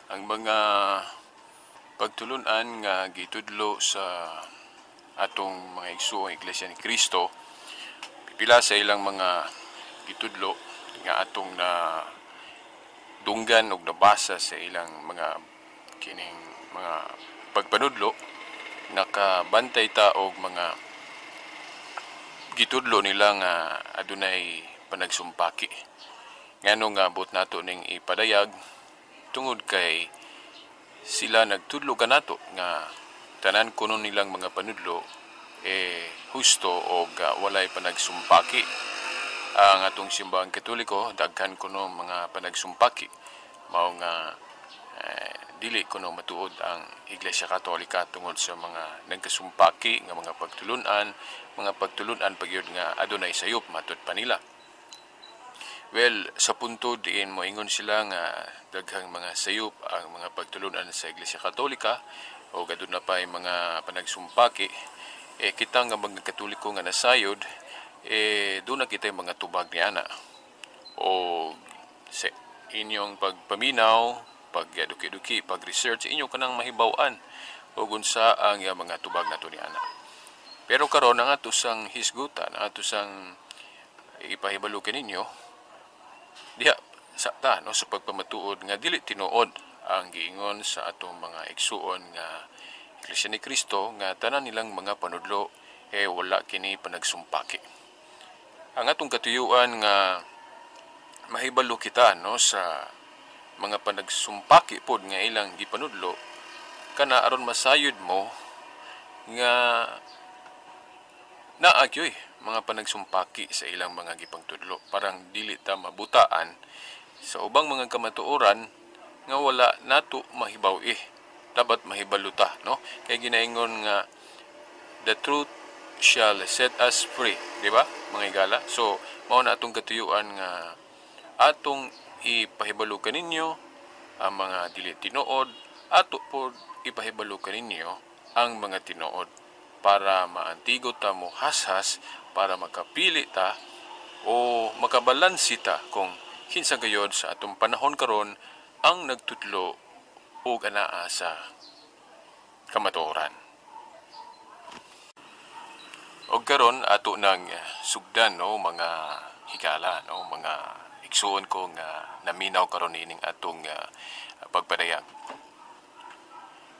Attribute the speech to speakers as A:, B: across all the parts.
A: ang mga pagtulunan nga gitudlo sa atong mga igsoong Iglesia ni Cristo, pipila sa ilang mga gitudlo nga atong na dunggan og nabasa sa ilang mga kining mga pagpanudlo. Nakabantay ta og mga gitudlo nila nga adunay panagsumpaki. Ngano nga abot nato ning ipadayag tungod kay sila nagtudlo kanato nga tanan kuno nilang mga panudlo husto o walay panagsumpaki. Ang atong simbahang Katoliko daghan kuno mga panagsumpaki, mao nga dili kuno matuod ang Iglesia Katolika tungod sa mga nagkasumpaki nga mga pagtulunan pagyud nga adunay sayop matud pa nila. Well, sa punto diin mo ingon sila nga daghang mga sayop ang mga pagtulunan sa Iglesia Katolika o gadun na pa'y mga panagsumpaki, kita nga mga Katoliko nga nasayod, doon na kita mga tubag ni ana o sa inyong pagpaminaw, pag-duki-duki, pag-research, inyong kanang mahibaw-an o gunsa ang mga tubag nato ni ana. Pero karon ang ato sang hisgutan, ato sang ipahibalo kaninyo diha sa no, sa pagpamatuod nga dili tinuod ang giingon sa atong mga igsuon nga Iglesia ni Cristo nga tanan nilang mga panudlo wala kini panagsumpaki. Ang atong katuyuan nga mahibalo kita no sa mga panagsumpaki pod nga ilang gipanudlo kana aron masayod mo nga naagyoy mga panagsumpaki sa ilang mga gipangtudlo, parang dili ta mabutaan sa ubang mga kamatuoran nga wala nato mahibaw dapat mahibalo ta no, kay ginaingon nga the truth shall set us free, di ba mga igala? So mao na atong katuyuan nga atong ipahibalo kaninyo ang mga dili tinuod, ato pod ipahibalo kaninyo ang mga tinuod para maantigo ta mo hashas, para makapili ta o makabalansi ta kung kinsa gayod sa atong panahon karon ang nagtudlo og anaa sa kamatuoran. Og karon ato nang sugdan no mga higala no, mga igsuon ko nga naminaw karon ining atong pagpadayag.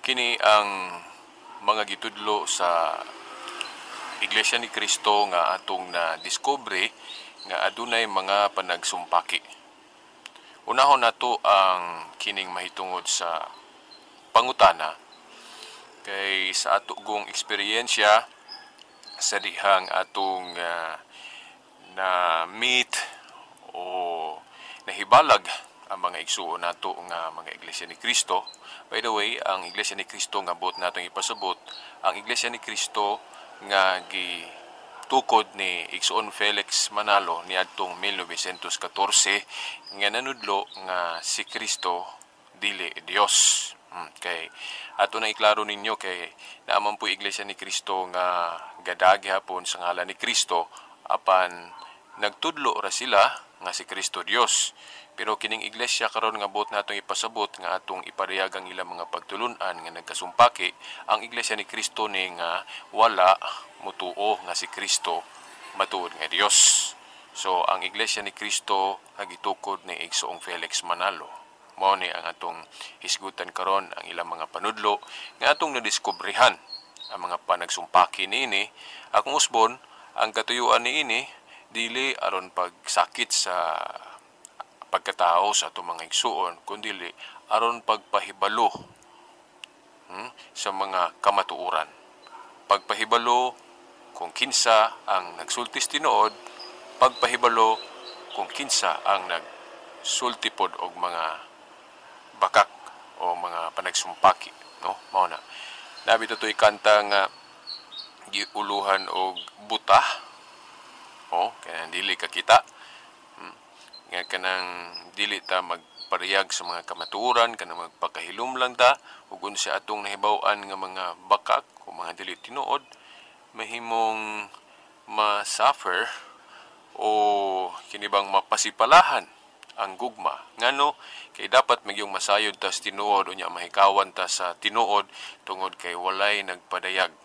A: Kini ang mga gitudlo sa Iglesia ni Cristo nga atong na-discovery nga adunay mga panagsumpaki. Unahon nato ang kining mahitungod sa pangutana kay sa ato gong eksperyensya sa dihang atong na meet o nahibalag ang mga igsuon nato nga mga Iglesia ni Cristo. By the way, ang Iglesia ni Cristo nga bot natong ipasabot, ang Iglesia ni Cristo nga gitukod ni Igsoon Felix Manalo niadtong 1914 nga nanudlo nga si Cristo dili Dios. Kay ato na iklaro ninyo kay naaman po Iglesia ni Cristo nga gadagi hapon sa ngalan ni Cristo apan nagtudlo ra sila nga si Cristo Dios. Pero kining iglesia karon nga bot natong ipasabot nga atong iparehag ang ilang mga pagtulunan nga nagkasumpaki, ang Iglesia ni Cristo ni nga wala mutuo nga si Cristo matuod nga Dios. So ang Iglesia ni Cristo nga gitukod ni Igsoong Felix Manalo. Mao ni ang atong hisgutan karon ang ilang mga panudlo nga atong nadiskubrihan ang mga panagsumpaki niini. Akong usbon ang katuyuan niini dili aron pagsakit sa pagkatao sa atong mga igsuon kundi aron pagpahibalo sa mga kamatuoran. Pagpahibalo kung kinsa ang nagsultis tinuod, pagpahibalo kung kinsa ang nagsulti pod og mga bakak o mga panagsumpaki no, mao na nabi to'y kanta nga giuluhan og buta kaya dili ka kita nga kanang dili ta magparehag sa mga kamatuoran, kanang magpakahilom lang ta ug unsa atong nahibaw-an nga mga bakak o mga dili tinuod mahimong ma-suffer o kinibang mapasipalahan ang gugma. Ngano kay dapat magyong masayod ta sa tinuod unya mahikawan ta sa tinuod tungod kay walay nagpadayag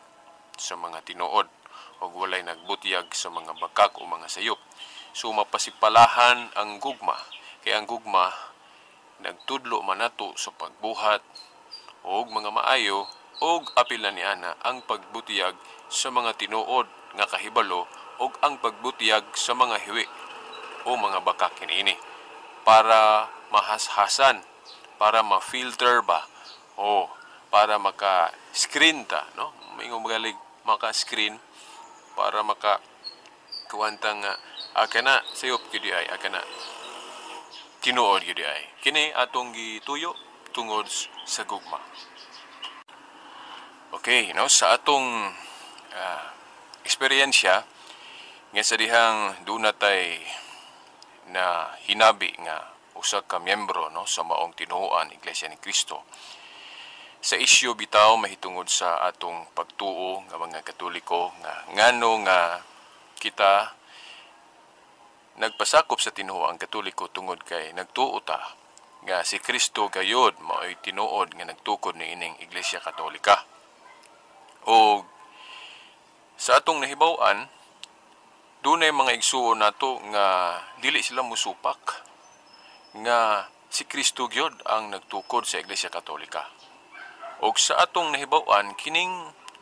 A: sa mga tinuod o walay nagbutyag sa mga bakak o mga sayop. So mapasipalahan ang gugma. Kay ang gugma nagtudlo man nato sa pagbuhat og mga maayo og apil na niana ang pagbutyag sa mga tinuod nga kahibalo og ang pagbutyag sa mga hiwi o mga bakak kiniini para mahashasan, para ma-filter ba o para maka-screen ta, no? Mayong magalig maka-screen para maka kuwantang akana sayop gyud ay akana tinuod gyud ay kini atong gituyo tungod sa gugma. Okay, no, sa atong eksperyensya nga sa dihang dunatay na hinabi nga usa ka miyembro, no, sa maong tinuoan Iglesia ni Cristo. Sa isyu bitaw mahitungod sa atong pagtuo nga mga Katoliko nga ngano nga kita nagpasakop sa tinuoang Katoliko tungod kay nagtuo ta nga si Kristo gayod mao'y tinuod nga nagtukod ni ining Iglesia Katolika. O sa atong nahibaw-an dunay mga igsuon nato nga dili sila musupak nga si Kristo gyud ang nagtukod sa Iglesia Katolika. Og sa atong nahibaw-an kining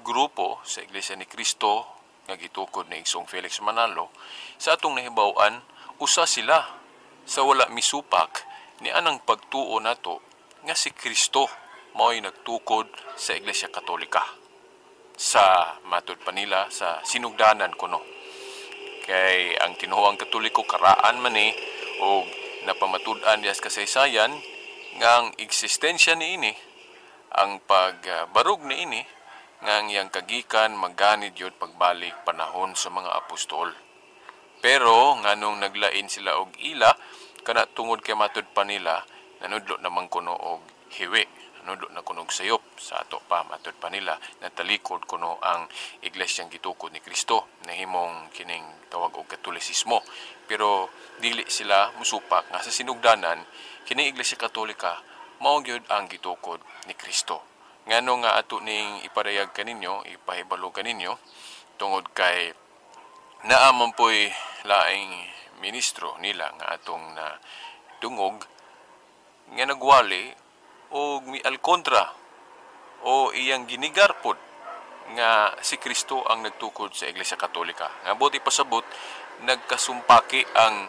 A: grupo sa Iglesia ni Cristo nga gitukod ni Igsong Felix Manalo, sa atong nahibaw-an usa sila sa wala misupak ni anang pagtuo nato nga si Kristo mao'y nagtukod sa Iglesia Katolika. Sa matud pa nila sa sinugdanan kuno. Kay ang tinuoang Katoliko karaan man ni o napamatud-an dias kasaysayan nga ang eksistensya niini, ang pagbarug niini nga ang iyang kagikan magganid yun pagbalik panahon sa mga apostol. Pero nganong naglain sila og ila kana tungod kay matud pa nila nanudlo namang kuno og hiwi, nanudlo na kuno og sayop sa ato pa matud pa nila natalikod kuno ang iglesyang gitukod ni Kristo nahimong kining tawag og Katolisismo. Pero dili sila musupak nga sa sinugdanan kining Iglesia Katolika mao gyud ang gitukod ni Kristo. Ngano nga ato ning iparayag kaninyo, ipahibalo kaninyo tungod kay naa man po'y laing ministro nila nga atong na dungog nga nagwali o mi alkontra o iyang ginigarpod nga si Kristo ang nagtukod sa Iglesia Katolika. Nga buti pasabot nagkasumpaki ang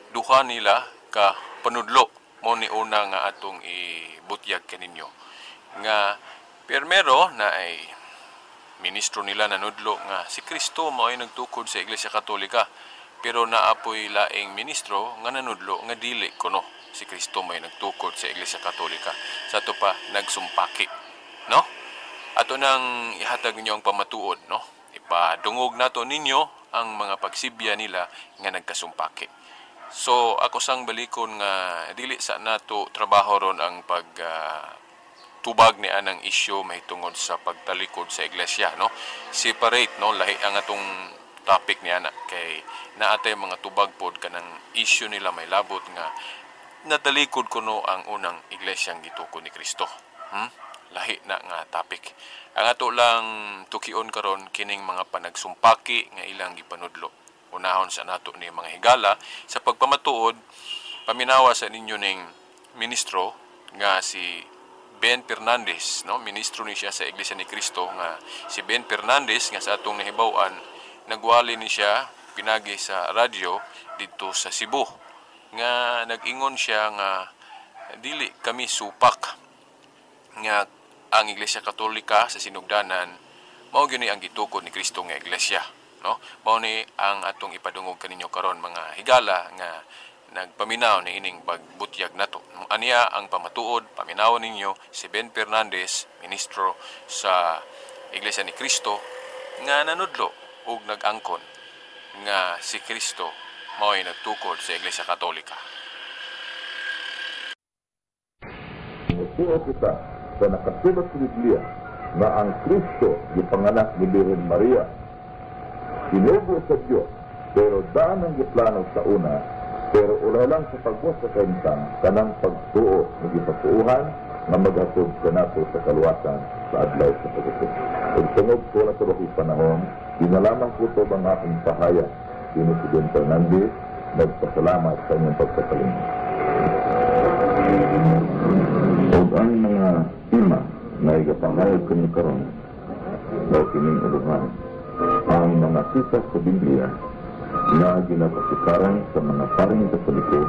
A: duha nila ka panudlo mo ni una nga atong ibutyag kaninyo nga permero na ay ministro nila nanudlo nga si Kristo mao ay nagtukod sa Iglesia Katolika, pero naapoy laing ministro nga nanudlo nga dili kuno si Kristo may nagtukod sa Iglesia Katolika. Sa ato pa nagsumpaki, no? Ato nang ihatag ninyo ang pamatuod, no? Ipadungog nato ninyo ang mga pagsibya nila nga nagkasumpaki. So ako sang balikon nga dili sa nato trabaho ron ang pag tubag ni anang isyu mahitungod sa pagtalikod sa iglesia, no? Separate, no, lahi ang atong topic ni ana kay naatay mga tubag pod kanang isyu nila may labot nga natalikod kuno ang unang iglesyang gitukod ni Kristo. Lahi na nga topic. Ang ato lang tukion karon kining mga panagsumpaki nga ilang gipanudlo. Unahon sa nato ni mga higala sa pagpamatuod, paminawa sa ninyo ning ministro nga si Ben Fernandez, no? Ministro ni siya sa Iglesia ni Cristo nga si Ben Fernandez nga sa atong nahibaw-an nagwali ni siya pinagi sa radyo dito sa Cebu nga nag-ingon siya nga dili kami supak nga ang Iglesia Katolika sa sinugdanan mao gyud ni ang gitukod ni Kristo nga iglesia, no? Mao ni ang atong ipadungog kaninyo karon mga higala nga nagpaminaw ni ining pagbutyag nato. Aniya ang pamatuod, paminawon ninyo si Ben Fernandez, ministro sa Iglesia ni Cristo, nga nanudlo ug nag-angkon nga si Kristo mao'y nagtukod sa Iglesia Katolika.
B: Mutuo kita sa nakasulat sa Biblia na ang Kristo gipanganak ni Birhen Maria. Sinugo sa Diyos, pero daan ang giplano sa una Pero ula lang sa pagbuot sa kainsan, kanang pagtuo, nagipagtuuhan, na maghatod ka nato sa kaluwasan sa adlaw sa pagutod. Ug tungod ko na tulog panahon, dinalaman ko ito ang aking pahayag. Sino si Don Fernandez, nagpasalamat sa inyong pagkakalimot. Ug ang mga ima na igapangayag kami karon, daw kining uluhan, ang mga sita sa Biblia na ginapasikaran sa mga paring katoliko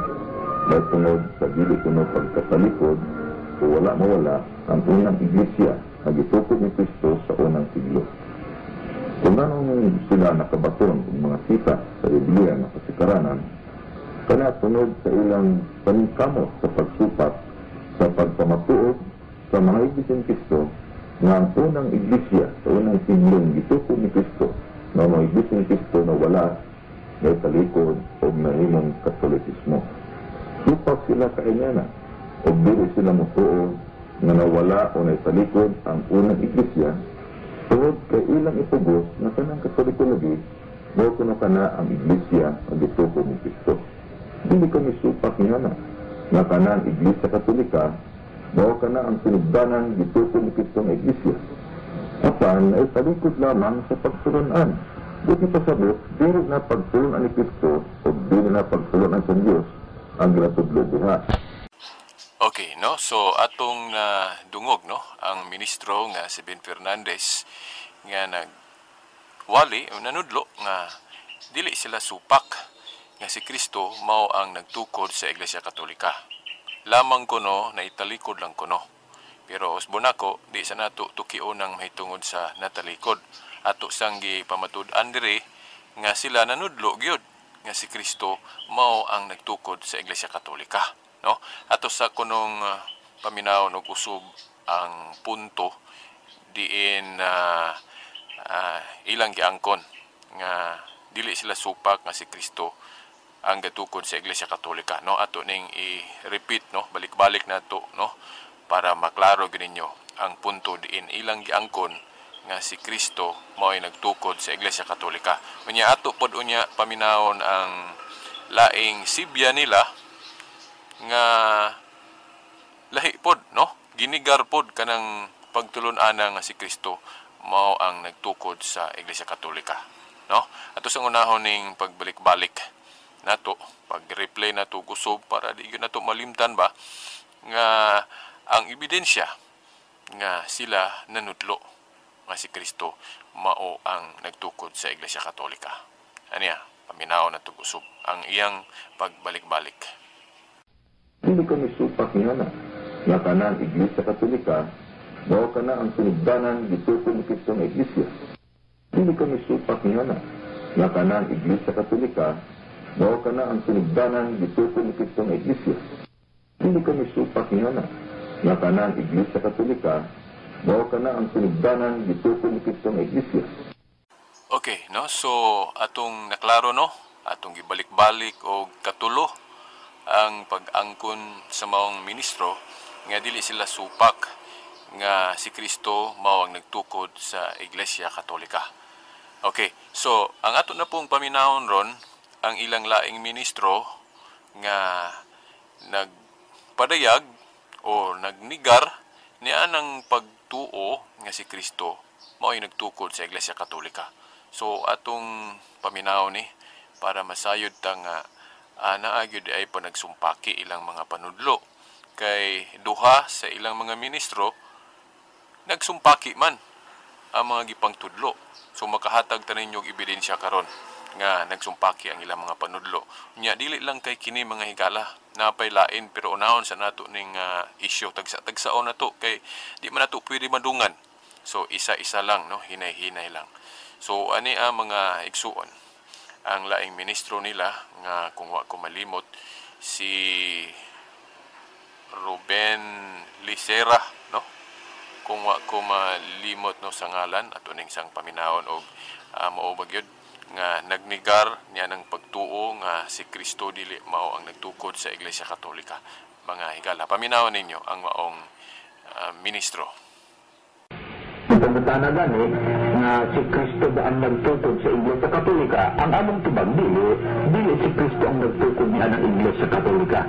B: may tungod sa dili kuno pagkatalikod o wala mawala ang unang iglesia na gitukod ni Kristo sa unang siglo. Kung anong sila nakabaton ng mga sita sa Biblia na pasikaranan, kaya tunod sa ilang paningkamot sa pagsupat sa pagpamatuod sa mga iglesia ni Kristo na ang unang iglesia sa unang siglo gitukod ni Kristo na mga iglesia ni Kristo na wala may talikod o mahimong katolisismo. Supak sila kainyana o dili sila mutuo na nawala o naitalikod ang unang iglesia tungod kay ilang ipugos na kanang katolikologi mo kuno kana ang iglesia ang gitukod ni Kristo. Dili kami supak niya na kanang iglesia katolika mo kana ang sinugdanan gitukod ni Kristo ng iglesia. Apan ay talikod lamang sa pagsurunan. Buti pasabot, dili na pagsurunan ni Kristo o dili na pagsurunan sa Diyos ang ginatudlo buhat.
A: Okay, no? So, atong dungog, no? Ang ministro nga si Ben Fernandez nga nagwali o nanudlo nga dili sila supak nga si Kristo mao ang nagtukod sa Iglesia Katolika. Lamang kuno na italikod lang kuno. Pero usbon ako, di sa nato tukion ang mahitungod sa natalikod. Ato sanggi pamatud-an diri nga sila nanudlo gyud nga si Kristo mao ang nagtukod sa Iglesia Katolika, no? Ato sa kunong paminaw og usub ang punto diin ilang giangkon nga dili sila supak nga si Kristo ang gatukod sa Iglesia Katolika, no? Ato ning i-repeat, no? Balik-balik nato, no? Para maklaro gid ninyo ang punto diin ilang giangkon nga si Kristo mao ay nagtukod sa Iglesia Katolika. Unya ato pod unya paminawon ang laing sibya nila nga lahi pod, no? Ginigar pod kanang pagtulon-ana nga si Kristo mao ang nagtukod sa Iglesia Katolika, no? Ato sa unahon ning pagbalik-balik nato, pag-replay nato kusob para di gyud nato malimtan ba nga ang ebidensya nga sila nanudlo nga si Kristo mao ang nagtukod sa Iglesia Katolika. Aniya, paminaw na tugusob ang iyang pagbalik-balik.
B: Hindi kami supak niya na kanang Iglesia Katolika mao kana ang sinugdanan gitukod ni Kristo ng Iglesia. Hindi kami supak niya na kanang Iglesia Katolika mao kana ang sinugdanan gitukod ni Kristo ng Iglesia. Hindi kami supak niya na kanang Iglesia Katolika mao kana ang sinugdanan gitukod ni Kristo ng Iglesia.
A: Okay, no? So atong naklaro, no? Atong gibalik-balik og katulo ang pag-angkon sa maong ministro nga dili sila supak nga si Kristo mao ang nagtukod sa Iglesia Katolika. Okay, so ang ato na pong paminahon ron ang ilang laing ministro nga nagpadayag o nagnigar niya ng pagtuo nga si Kristo mao ay nagtukod sa Iglesia Katolika. So atong paminahon ni para masayod ta nga naagyo di ay panagsumpaki ilang mga panudlo kay duha sa ilang mga ministro nagsumpaki man ang mga gipangtudlo. So makahatag ta ninyo og ebidensya karon nga nagsumpaki ang ilang mga panudlo. Nya dili lang kay kini mga higala, napay lain pero unahon sa nato ning issue tagsa-tagsaon nato kay di man nato pwede madungan. So isa-isa lang, no, hinay-hinay lang. So ani ang mga igsuon ang laing ministro nila nga kung wa ko malimot si Ruben Licera, no? Kung wa ko malimot, no, sa ngalan ato ning sang paminahon og mao bagyod nga nagnigar niya ng pagtuo nga si Kristo dili mao ang nagtukod sa Iglesia Katolika. Mga higala, paminawon ninyo ang maong ministro.
B: Pagkatana gani nga si Kristo ba ang nagtukod sa Iglesia Katolika, ang among tubag dili si Kristo ang nagtukod niya ng Iglesia Katolika.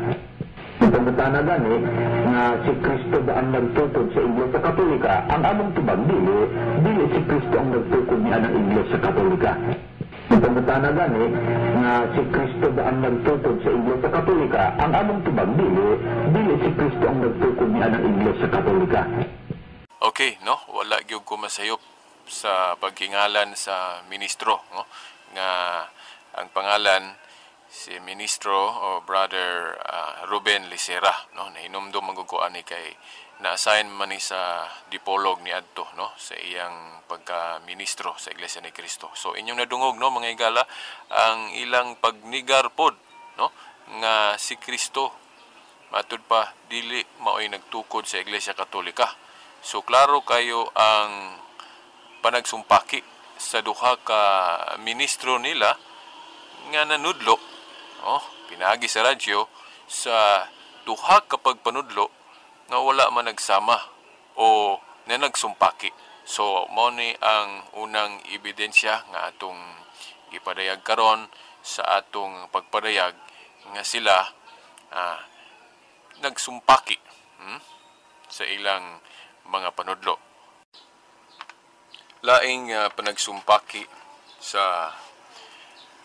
B: Pagkatana gani nga si Kristo ba ang nagtukod sa Iglesia Katolika, ang among tubag dili si Kristo ang nagtukod niya ng Iglesia Katolika. Pagkatana gani nga si Kristo ba ang nagtukod sa Iglesia Katolika, ang among tubag dili si Kristo ang nagtukod niya ng Iglesia Katolika.
A: Okay, no? Wala gyud ko masayop sa pagkingalan sa ministro, no? Nga ang pangalan si ministro o Brother Ruben Licera, no? Nahinumdum magkukuan ni kay na-assign man ni sa dipolog ni adto, no? Sa iyang pagka-ministro sa Iglesia ni Cristo. So inyong nadungog, no, mga igala, ang ilang pagnigar pod, no? Nga si Cristo matud pa dili maoy nagtukod sa Iglesia Katolika. So, klaro kayo ang panagsumpaki sa duha ka ministro nila nga nanudlo, pinagi sa radyo sa duha ka pagpanudlo nga wala man nagsama o na nagsumpaki. So, mao ni ang unang ebidensya nga atong ipadayag karon sa atong pagpadayag nga sila nagsumpaki sa ilang mga panudlo. Laing panagsumpaki sa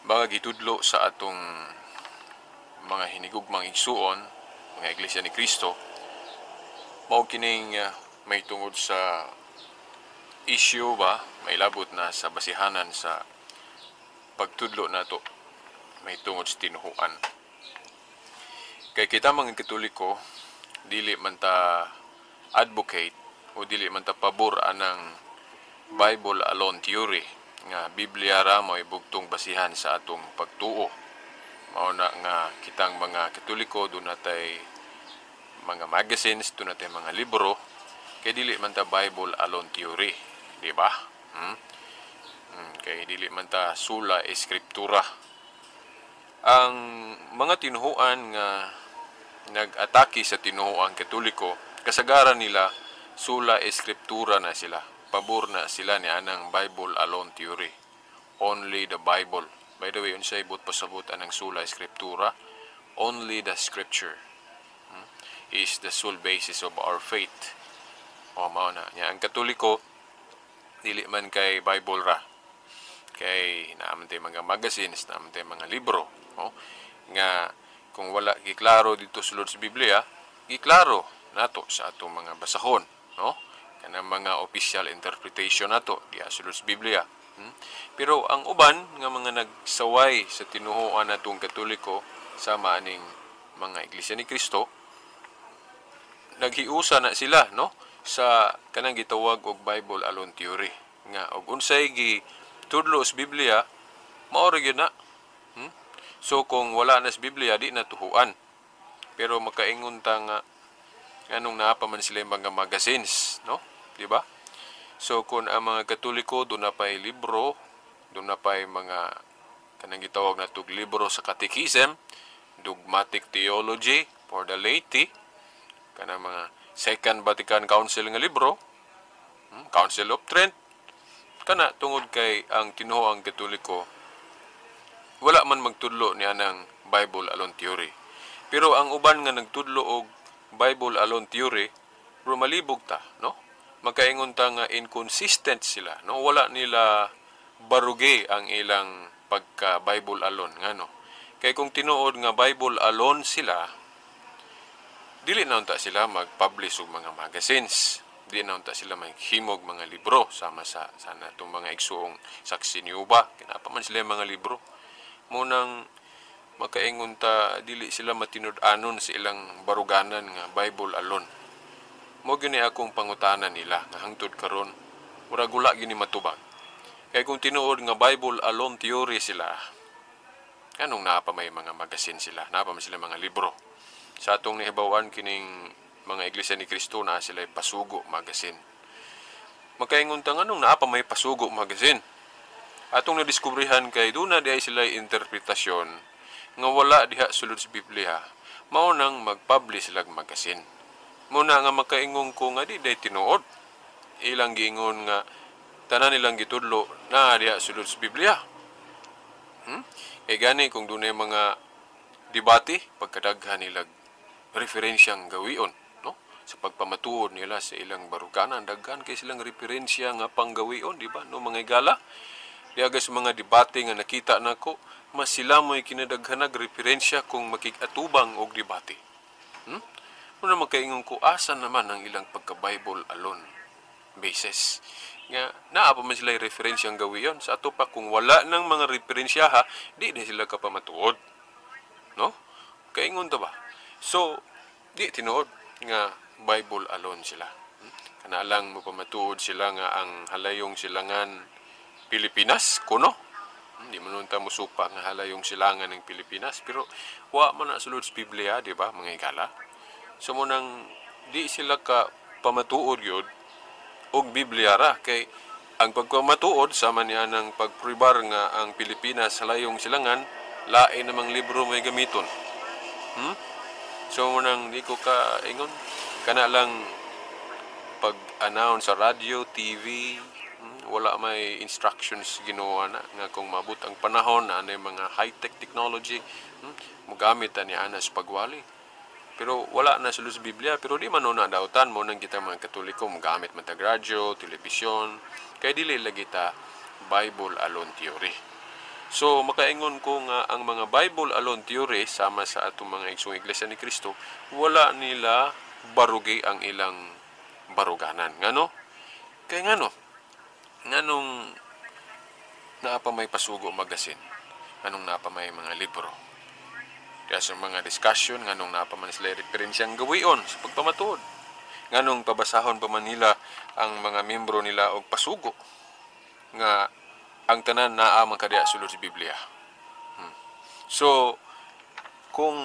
A: mga gitudlo sa atong mga hinigugmang igsuon, mga Iglesia ni Cristo, mao kining may tungod sa issue ba, may labot na sa basihanan sa pagtudlo nato, may tungod sa tinuhuan. Kay kita mga Katoliko, dili man ta advocate o dili man ta pabor anang Bible alone theory nga Biblia ra mo ibugtong basihan sa atong pagtuo. Mao na nga kitang mga Katoliko do natay mga magazines, do natay mga libro kay dili man ta Bible alone theory, di ba? Kay dili man ta sola eskriptura. Ang mga tinuhuan nga nag-atake sa tinuhuang Katoliko, kasagaran nila sola eskriptura na sila. Pabor na sila ni anang Bible alone theory. Only the Bible. By the way, unsay but pasabot anang sola eskriptura? Only the scripture is the sole basis of our faith. Mao na. Ang Katoliko, dili man kay Bible ra. Kay naaman tayo mga magazines, naaman tayo mga libro. Nga kung wala giklaro dito sulod sa Biblia, giklaro nato sa atong mga basahon, no? Kanang mga official interpretation nato di sulod sa Biblia. Pero ang uban nga mga nagsaway sa tinuhuan natong Katoliko sama aning mga Iglesia ni Cristo, naghiusa na sila, no, sa kanang gitawag og Bible alone theory nga og unsay gitudlo sa Biblia mao ra gyud na. So kung wala na sa Biblia di na tuhuan. Pero makaingon ta nga anong naa pa man sila yung mga magazines, no? Di ba? So kung ang mga Katoliko doon na pa'y libro, doon na pa'y mga kanang gitawag na tug libro sa Catechism, dogmatic theology for the laity, kanang mga Second Vatican Council nga libro, Council of Trent, kana tungod kay ang tinuhuang Katoliko wala man magtudlo niya ng Bible alone theory. Pero ang uban nga nagtudlo og Bible alone theory, pero malibog ta, no? Makaingon ta nga inconsistent sila, no? Wala nila baruge ang ilang pagka Bible alone, ngano? Kay kung tinuod nga Bible alone sila, dili na unta sila mag-publish og mga magazines, dili na unta sila maghimog mga libro sama sa sana tong mga igsuong saksi ni Uba, kinapa man sila mga libro. Munang makaingon ta dili sila matinud-anon sa ilang baruganan nga Bible alone. Mo gini akong pangutanan nila nga hangtod karon murag wala gini matubag. Kay kung tinuod nga Bible alone theory sila, anong naa pa may mga magazine sila, naa pa man sila mga libro. Sa atong nihibawan kining mga Iglesia ni Cristo na sila pasugo magazine. Makaingon ta nganong naa pa may pasugo magazine. Atong nadiskubrihan kay doon na diay sila interpretasyon nga wala diha sulod sa Biblia, mao nang mag-publish sila magazine. Muna nga makaingon ko nga di day tinuod. ilang giingon nga tanan nilang gitudlo na diha sulod sa Biblia. Gani kung dunay mga debate pagkadaghan nilang referensyang gawion, no? Sa pagpamatuod nila sa ilang baruganan, daghan kay silang referensya nga panggawion, di ba? No, mga igala. Di aga sa mga debate nga nakita nako, mas sila mo'y kinadaghanag referensya kung makikatubang og debate. Muna magkaingon ko, asa naman ang ilang pagka-Bible alone basis. Nga, naa pa man sila referensyang gawion. Sa ato pa, kung wala ng mga referensya ha, di na sila kapamatuod. No? Kaingon ta ba? So, di tinuod nga Bible alone sila. Kana lang mo pamatuod sila nga ang halayong silangan Pilipinas, kuno. Hindi man nun ta musupa nga halayong silangan ng Pilipinas, pero wa man na sulod sa Biblia, di ba, mga igala? So mo nang di sila ka pamatuod yun og Biblia ra kay ang pagpamatuod sama niya ng pagpribar nga ang Pilipinas halayong silangan lain namang libro may gamiton. So mo nang di ko ka ingon kana lang pag-announce sa radio, TV, wala may instructions ginawa na nga kung mabut ang panahon na ano mga high-tech technology, mugamit ani ana sa pagwali. Pero wala na sulod sa Biblia, pero di man na dautan mo nang kita mga Katoliko magamit man tag radyo, telebisyon, kay dili lagi ta Bible alone theory. So makaingon ko nga ang mga Bible alone theory sama sa atong mga igsoong Iglesia ni Cristo, wala nila barugi ang ilang baruganan. Ngano? Kay ngano? Nganong naapa may pasugo magasin? Nganong naapa may mga libro? Kaya sa mga discussion, nganong napaman sila referensyang gawion sa pagpamatuod. Nganong pabasahon pa man nila ang mga membro nila og pasugo nga ang tanan naa man kadiya sulod sa Biblia. So, kung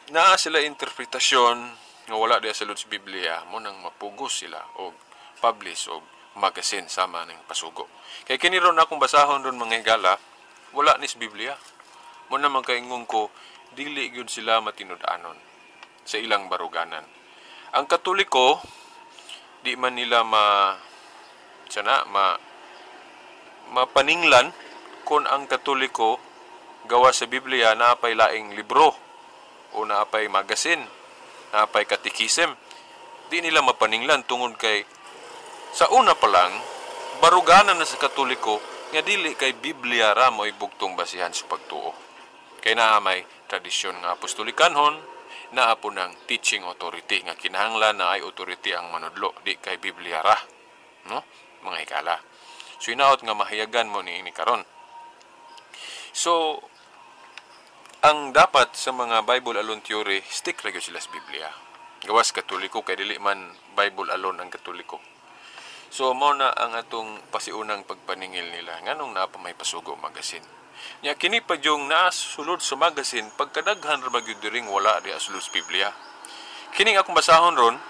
A: naa sila interpretasyon nga wala diya sulod sa Biblia, mo nang mapugos sila og publish og magazine sama ng pasugo. Kaya kiniron akong basahon ron mga igala, wala ni sa Biblia. Mo na magkaingon ko, dili gyud sila matinud-anon sa ilang baruganan. Ang Katoliko, di man nila mapaninglan kung ang Katoliko gawa sa Biblia naapay laing libro o naapay magasin, naapay katikisem. Di nila mapaninglan tungod kay sa una pa lang baruganan na sa Katoliko nga dili kay Biblia ra mo ibugtong basihan sa pagtuo. Kay naa may tradisyon nga apostolikanhon, naa po ng teaching authority nga kinahanglan na ay authority ang manudlo, di kay Biblia ra, no? Mga igala. So inaot nga mahayagan mo ni karon. So ang dapat sa mga Bible alone theory, stick ra gyud sila sa Biblia. Gawas Katoliko kay dili man Bible alone ang Katoliko. So mao na ang atong pasiunang pagpaningil nila nganong naa pa may pasugo magasin. Nya kini pa yung nasulod sa magasin pagkadaghan ra magyud diring wala di sulod sa Biblia. Kining akong basahon ron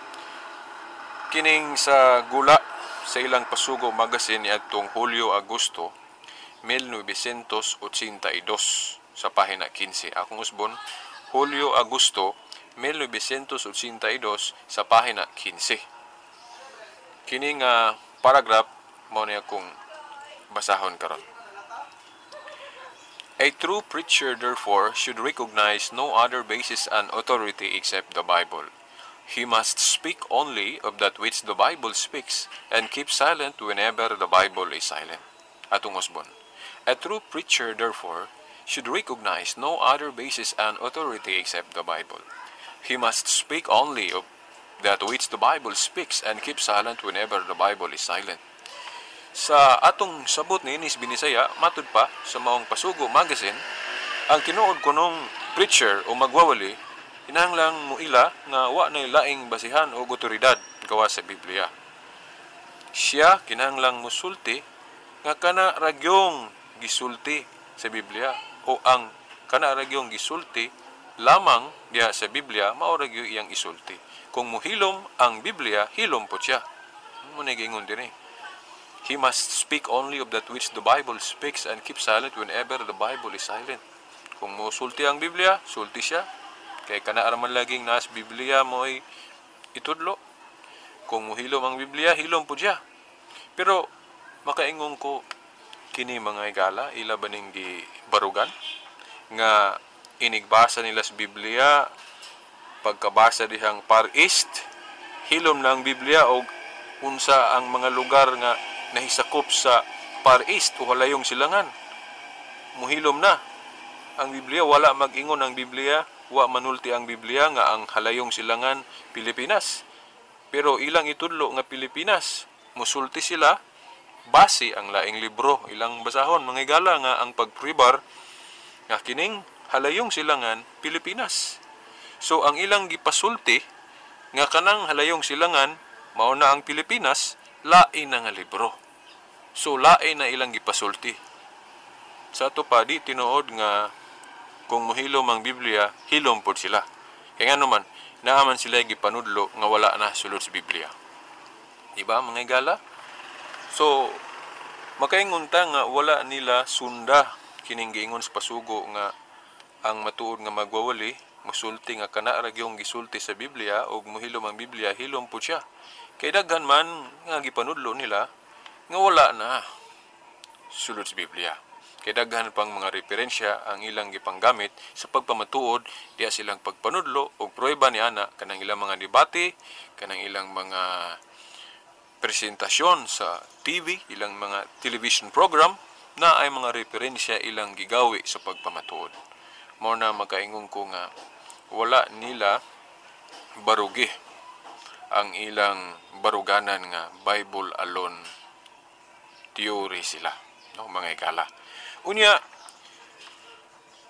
A: kining sa gula sa ilang pasugo magasin ni atong Hulyo-Agosto 1982 sa pahina 15. Akong usbon Hulyo-Agosto 1982 sa pahina 15. Kining paragraph mao ni akong basahon karon. A true preacher, therefore, should recognize no other basis and authority except the Bible. He must speak only of that which the Bible speaks and keep silent whenever the Bible is silent. Atong usbon. A true preacher, therefore, should recognize no other basis and authority except the Bible. He must speak only of that which the Bible speaks and keep silent whenever the Bible is silent. Sa atong sabot ni Inis Binisaya, matud pa sa maong pasugo magazine, ang tinuod ko nung preacher o magwawali, hinahanglang mo ila nga wa na laing basihan o otoridad gawa sa Biblia. Siya kinahanglang musulti nga kana ragyong gisulti sa Biblia o ang kana ragyong gisulti lamang diha sa Biblia mao ragyo iyang isulti. Kung muhilom ang Biblia, hilom po siya. Mo na gingon dinhi. He must speak only of that which the Bible speaks and keep silent whenever the Bible is silent. Kung musulti ang Biblia, sulti siya. Kaya kana araman laging nas Biblia mo ay itudlo. Kung muhilom ang Biblia, hilom po siya. Pero makaingon ko kini mga higala ila baning gi barugan nga inigbasa nila sa Biblia pagkabasa dihang Far East hilom na ang Biblia o unsa ang mga lugar nga nahisakop sa Far East o halayong silangan muhilom na ang Biblia, wala mag-ingon ang Biblia, wa manulti ang Biblia nga ang halayong silangan Pilipinas. Pero ilang itudlo nga Pilipinas, musulti sila base ang laing libro, ilang basahon mga higala nga ang pagpribar nga kining halayong silangan Pilipinas. So ang ilang gipasulti nga kanang halayong silangan mao na ang Pilipinas, lain na nga libro. So lain na ilang gipasulti. Sa ato pa di tinuod nga kung mohilom ang Biblia, hilom pod sila. Kaya nga naman, naaman sila gipanudlo nga wala na sulod sa Biblia. Diba mga higala? So, makaingon ta nga wala nila sunda kining giingon sa pasugo nga ang matuod nga magwawali, musulti nga kana ra gyung gisulti sa Biblia o mohilom ang Biblia, hilom pod siya. Kay daghan man nga gipanudlo nila nga wala na sulod sa Biblia. Kay daghan pang mga referensya ang ilang gipanggamit sa pagpamatuod diya silang pagpanudlo o prueba ni ana kanang ilang mga debate, kanang ilang mga presentasyon sa TV, ilang mga television program na ay mga referensya ilang gigawi sa pagpamatuod. Mao na makaingon ko nga wala nila barugi ang ilang baruganan nga Bible alone theory sila, no mga higala. Unya,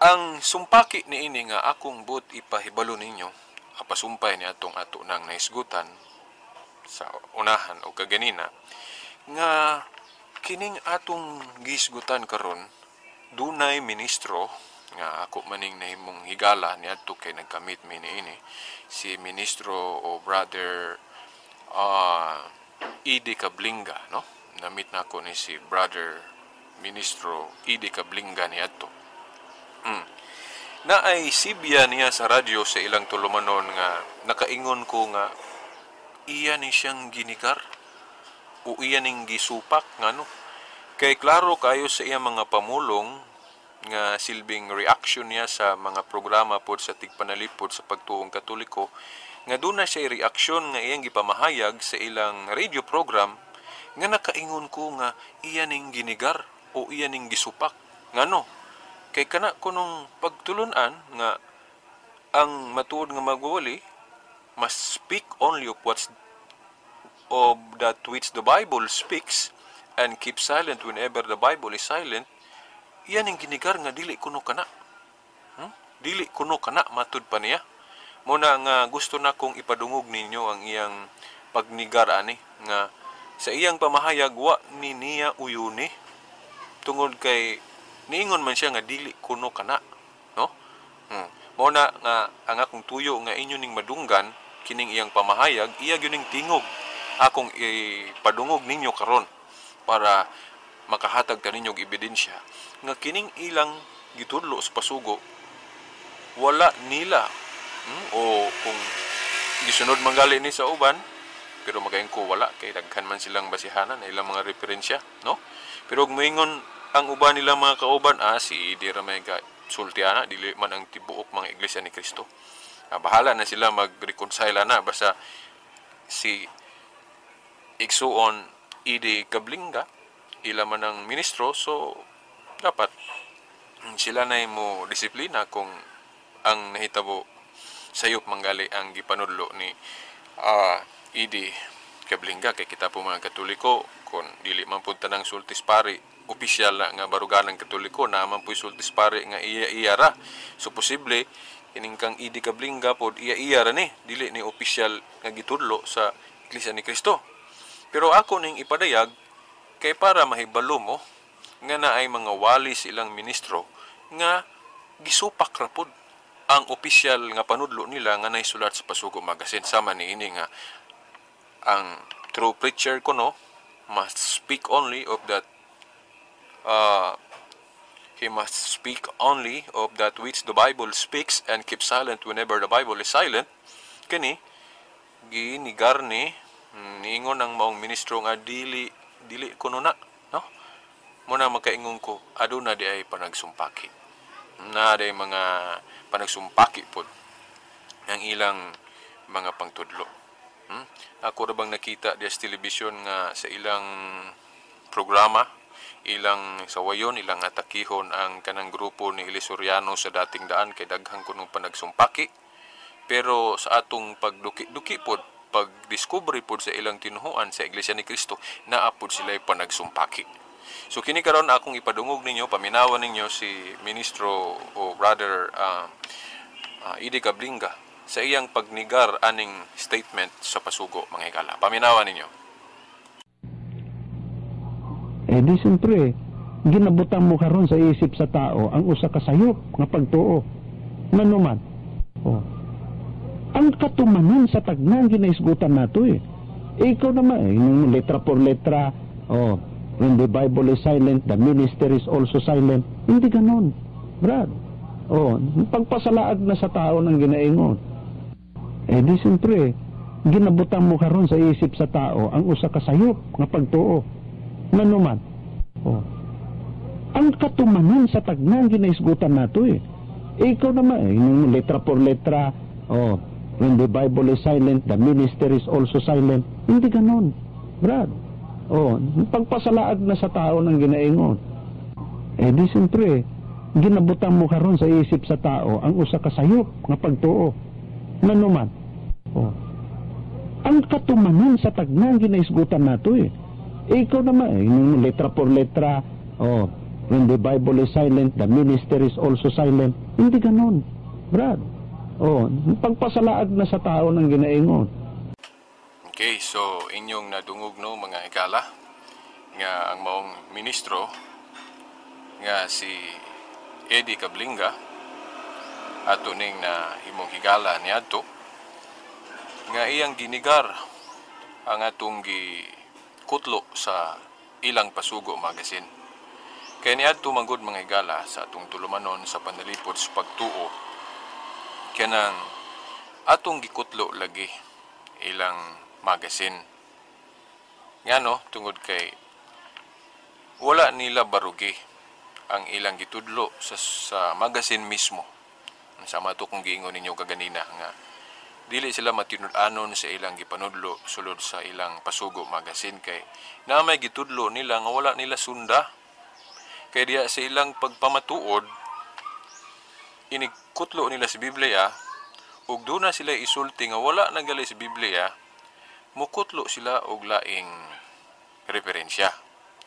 A: ang sumpaki ni ini nga akong but ipahibalo ninyo, apasumpay ni atong ato nang naisgutan sa unahan o kaganina, nga kining atong gisgutan karon dunay ministro, nga ako maning nahimong higala ni ato kay nagkamit mi ni ini, si ministro o brother Idi Cablinga, no? Namit na ako ni si brother Ministro Idi Cablinga ni ato. Na ay sibya niya sa radyo sa ilang tulumanon nga nakaingon ko nga iya ni siyang ginikar o iya ning gisupak ngano. Kay klaro kayo sa iya mga pamulong nga silbing reaction niya sa mga programa pod sa tigpanalipod sa pagtuong Katoliko nga doon na siya reaksyon nga iyang gipamahayag sa ilang radio program nga nakaingon ko nga iya ning ginigar o iya ning gisupak. Ngano? Kay kana kunong pagtulunan nga ang matuod nga magwawali must speak only of that which the Bible speaks and keep silent whenever the Bible is silent. Iya ning ginigar nga dili kuno kana. Dili kuno kana matud pa niya. Muna nga gusto na kong ipadungog ninyo ang iyang pagnigar ani nga sa iyang pamahayag wa ni niya uyuni tungod kay niingon man siya nga dili kuno kana, no? Mao na nga ang akong tuyo nga inyo ning madunggan kining iyang pamahayag, iya gyud ning tingog akong ipadungog ninyo karon para makahatag ta ninyong ebidensya nga kining ilang gitudlo sa pasugo wala nila o kung gisunod manggali ni sa uban pero magayon ko wala kay daghan man silang basihanan na ilang mga referensya, no? Pero kung moingon ang uban nila mga kauban, si Idi Ramega sultiana, dili man ang tibuok mga iglesia ni Kristo. Bahala na sila mag-reconcile na, basta si Igsuon Idi Cablinga, ila man ang ministro, so dapat sila na mo disiplina kung ang nahitabo sayop manggali ang gipanudlo ni Idi Cablinga. Kay kita po mga Katoliko, kung dili man po tanang sultis pari, opisyal na nga baruganang Katoliko naman po sultis pare nga iya ra. So posible kining kang Idi Cablinga pod iya ra ni dili ni opisyal nga gitudlo sa Iglesia ni Kristo. Pero ako ning ipadayag kay para mahibalo mo nga naay mga wali silang ministro nga gisupak ra pod ang opisyal nga panudlo nila nga naisulat sa Pasugo Magazine. Sama ni ini nga ang true preacher kuno must speak only of that he must speak only of that which the Bible speaks and keep silent whenever the Bible is silent. Kini ginigar ni niingon ang maong ministro nga dili dili kuno na, no? Muna makaingon ko, aduna di ay panagsumpaki. Na day mga panagsumpaki pod ang ilang mga pangtudlo. Ako ra bang nakita di sa television nga sa ilang programa, ilang sawayon, ilang atakihon ang kanang grupo ni Ilisoriano sa dating daan kay daghang kunong panagsumpaki. Pero sa atong pagduki-duki pod, pag-discovery pod sa ilang tinuhuan sa Iglesia ni Cristo, naapod sila'y panagsumpaki. So kini karon akong ipadungog ninyo, paminawan ninyo si Ministro o Brother Idi Cablinga sa iyang pagnigar aning statement sa pasugo, mga higala. Paminawan ninyo.
C: Di siyempre, ginabutan mo karon sa isip sa tao ang usa ka sayop nga pagtuo. Nanuman. Ang katumanon sa tagnang ginaisgutan nato Ikaw naman, yung letra por letra, when the Bible is silent, the minister is also silent. Hindi ganon, Brad. Pagpasalaag na sa tao ng ginaingon. Di siyempre, ginabutan mo karon sa isip sa tao ang usa ka sayop nga pagtuo. Nanuman. Ang katumanon sa tagnang ginaisgutan nato Ikaw naman, yung letra por letra, when the Bible is silent, the minister is also silent. Hindi ganon, Brad. Pagpasalaag na sa tao ng ginaingon. Di siyempre, ginabutan mo karon sa isip sa tao ang usa ka sayop nga pagtuo. Nanuman. Ang katumanon sa tagnang ginaisgutan nato Ikaw naman, yung letra por letra, when the Bible is silent, the minister is also silent. Hindi ganon, Brad. Pagpasalaag na sa tao ng ginaingon.
A: Okay, so inyong nadungog no mga higala nga ang maong ministro nga si Eddie Cablinga ato ning na himong higala niadto nga iyang ginigar ang atong gikutlo sa ilang pasugo magazine. Kaya niadto manggod mga higala sa atong tulumanon sa panalipod sa pagtuo kanang atong gikutlo lagi ilang magazine. Nga no, tungod kay wala nila barugi ang ilang gitudlo sa magazine mismo. Sama to kung giingon ninyo kaganina nga dili sila matinud-anon sa ilang gipanudlo sulod sa ilang pasugo magazine kay na may gitudlo nila nga wala nila sunda. Kay diya sa ilang pagpamatuod inikutlo nila sa Biblia ug doon na sila isulti nga wala nagali sa Biblia, mukutlo sila og laing referensya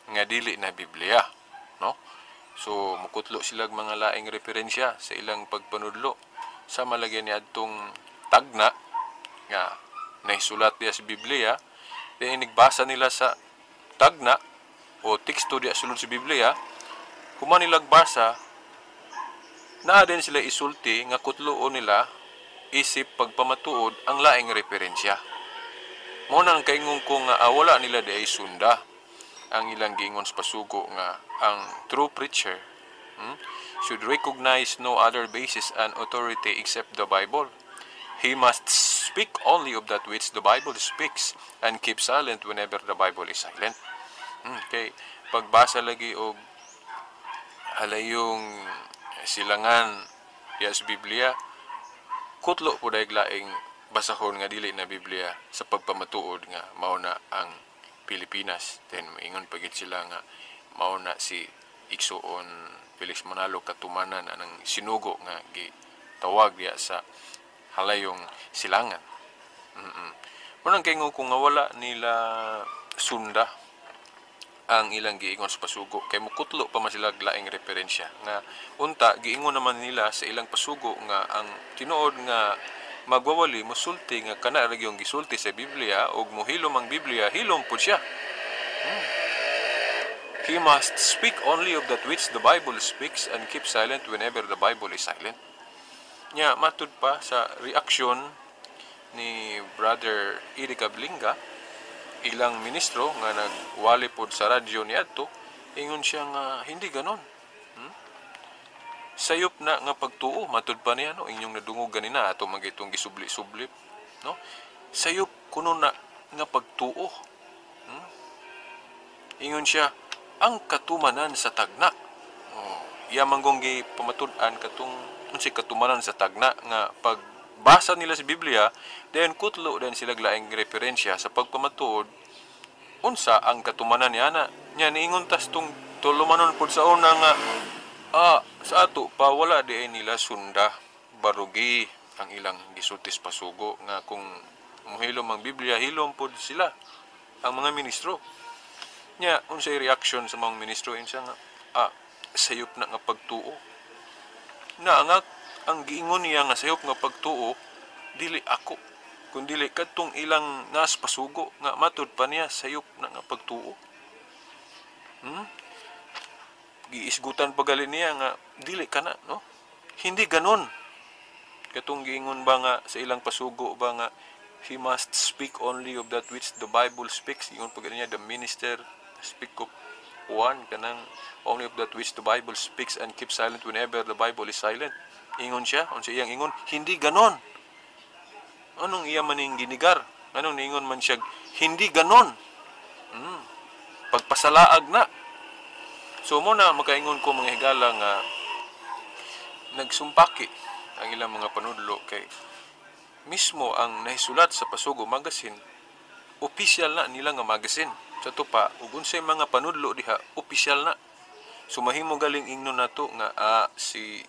A: nga dili na Biblia, no? So mukutlo sila og mga laing referensya sa ilang pagpanudlo sa malagyan ni adtong tagna nga naisulat diya sa Biblia, di inigbasa nila sa tagna o teksto diya sulod sa Biblia, human nila basa naa din sila isulti nga kutluon nila isip pagpamatuod ang laing referensya. Mo nang kaingon ko nga wala nila di ay sunda ang ilang giingon sa pasugo nga ang true preacher should recognize no other basis and authority except the Bible. He must speak only of that which the Bible speaks and keep silent whenever the Bible is silent. Okay, pagbasa lagi og halayong silangan diya sa Biblia, kutlo po dahil laing basahon nga dili na Biblia sa pagpamatuod nga mao na ang Pilipinas. Then ingon pagit sila nga mao na si Igsoon Felix Manalo katumanan anang sinugo nga gitawag diya sa halayong silangan. Munang kaingon ko nga wala nila sunda ang ilang giingon sa pasugo kay mukutlo pa man sila laing referensya nga unta giingon naman nila sa ilang pasugo nga ang tinuod nga magwawali mosulti nga kana ra gyung gisulti sa Biblia ug mohilom ang Biblia hilom pud siya. He must speak only of that which the Bible speaks and keep silent whenever the Bible is silent. Nya matud pa sa reaksyon ni Brother Idi Cablinga, ilang ministro nga nagwali pod sa radyo niadto, ingon siya nga hindi ganon. Sayop na nga pagtuo matud pa niya no inyong nadungog ganina ato magitong gisubli-subli, no? Sayop kuno na nga pagtuo. Ingon siya, ang katumanan sa tagna. Iya manggong pamatud-an katong unsay katumanan sa tagna nga pagbasa nila sa Biblia, then kutlo din sila laing referensya sa pagpamatud unsa ang katumanan niya na. Nya niingon tas tung tulumanon pud sa una nga sa ato pa wala di ay nila sunda barugi ang ilang gisultis pasugo nga kung muhilom ang Biblia hilom pud sila ang mga ministro. Nya unsay reaction sa mga ministro insa nga sayop na nga pagtuo. Na ang giingon niya nga sayop nga pagtuo dili ako kundi kadtong ilang nas pasugo nga matud pa niya sayop na nga pagtuo. Giisgutan pa gali niya nga dili kana, no? Hindi ganon. Katong giingon ba nga sa ilang pasugo ba nga he must speak only of that which the Bible speaks. Ingon pa gali niya the minister speak of one kanang only of that which the Bible speaks and keep silent whenever the Bible is silent. Ingon siya, unsa iyang ingon, hindi ganon. Anong iya maning ginigar? Anong niingon man siya, hindi ganon. Pagpasalaag na. So mo na makaingon ko mga higala nga nagsumpaki ang ilang mga panudlo kay mismo ang nahisulat sa Pasugo Magazine, opisyal na nila nga magazine. Sa to pa, ug unsay mga panudlo diha, opisyal na. So mahimo galing ingnon nato nga si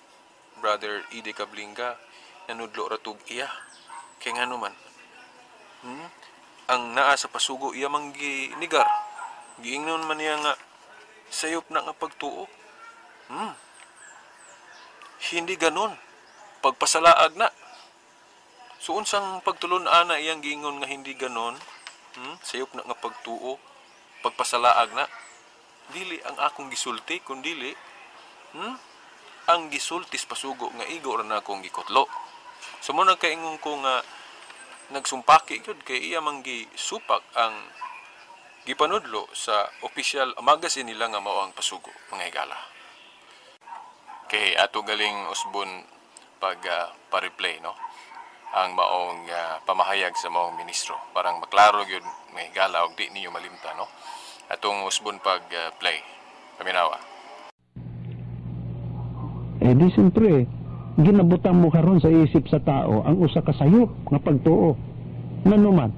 A: Brother Ide Cablinga nanudlo ratog iya. Kay ngano man. Ang naa sa Pasugo iya man ginigar. Giingnon man niya nga sayop na nga pagtuo. Hindi ganon. Pagpasalaag na. So unsang pagtulon ana iyang giingon nga hindi ganon, sayop na nga pagtuo, pagpasalaag na. Dili ang akong gisulti kundili ang gisultis Pasugo nga igo ra na akong gikutlo. So mo nagkaingon ko nga nagsumpaki gyud kay iya man gisupak ang gipanudlo sa official magazine nila nga mao ang Pasugo, mga higala. Kay ato galing usbon pag pa-replay, no? Ang maong pamahayag sa maong ministro. Parang maklaro gyud mga higala og di niyo malimta, no? Atong usbon pag play. Paminawa.
C: Di siyempre, ginabutang mo karon sa isip sa tao ang usa ka sayop nga pagtuo. Nanuman.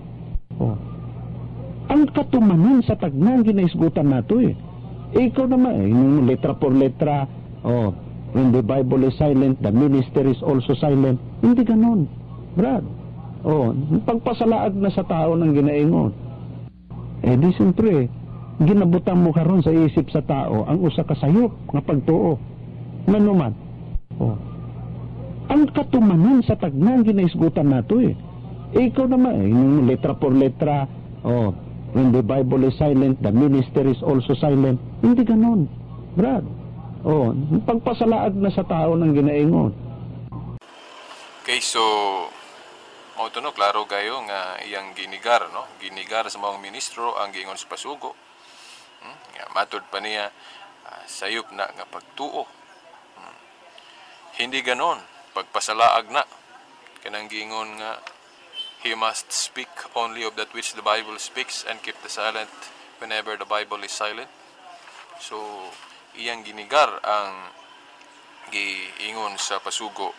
C: Ang katumanan sa tagnang ginaisgutan nato Ikaw naman yung letra por letra, when the Bible is silent, the minister is also silent. Hindi ganon, Brad. Pagpasalaag na sa tao ng ginaingon. Di siyempre, ginabutang mo karon sa isip sa tao ang usa ka sayop nga pagtuo. Nanuman. Ang katumanan sa tagnang ginaisgutan nato Ikaw naman yung letra por letra, when the Bible is silent, the minister is also silent. Hindi ganon, Brad. Pagpasalaag na sa tao ng ginaingon.
A: Okay, so mao to, no, klaro kayo nga iyang ginigar, no? Ginigar sa mga ministro ang giingon sa Pasugo. Matud pa niya sayop na nga pagtuo. Hindi ganon, pagpasalaag na. Kanang giingon nga he must speak only of that which the Bible speaks and keep the silent whenever the Bible is silent. So iyang ginigar ang giingon sa Pasugo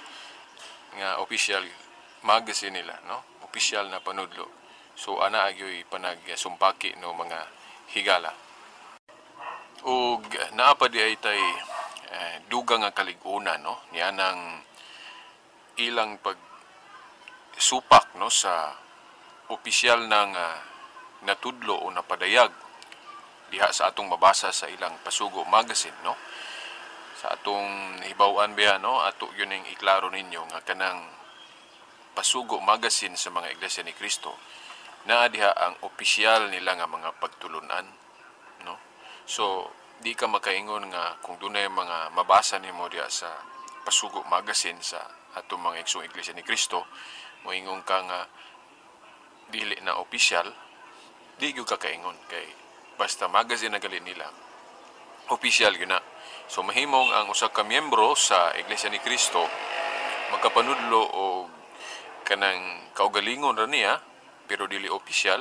A: nga official magazine nila, no? Official na panudlo. So ana agyoy panagsumpaki no mga higala. Ug naa pa di ay tay dugang nga kalig-unan, no? Niya nang ilang pagsupak, no, sa opisyal ng natudlo o napadayag diha sa atong mabasa sa ilang Pasugo Magazine, no? Sa atong hibaw-an biya, no, ato yun ang iklaro ninyo nga kanang Pasugo Magazine sa mga Iglesia ni Cristo naa diha ang opisyal nila nga mga pagtulunan, no? So di ka makaingon nga kung dunay mga mabasa nimo diha sa Pasugo Magazine sa atong mga igsong Iglesia ni Cristo, moingon ka nga dili na opisyal, di gyud ka kaingon kay basta magazine na gali nila, opisyal yun na. So mahimong ang usa ka miyembro sa Iglesia ni Cristo magkapanudlo o kanang kaugalingon ra niya pero dili opisyal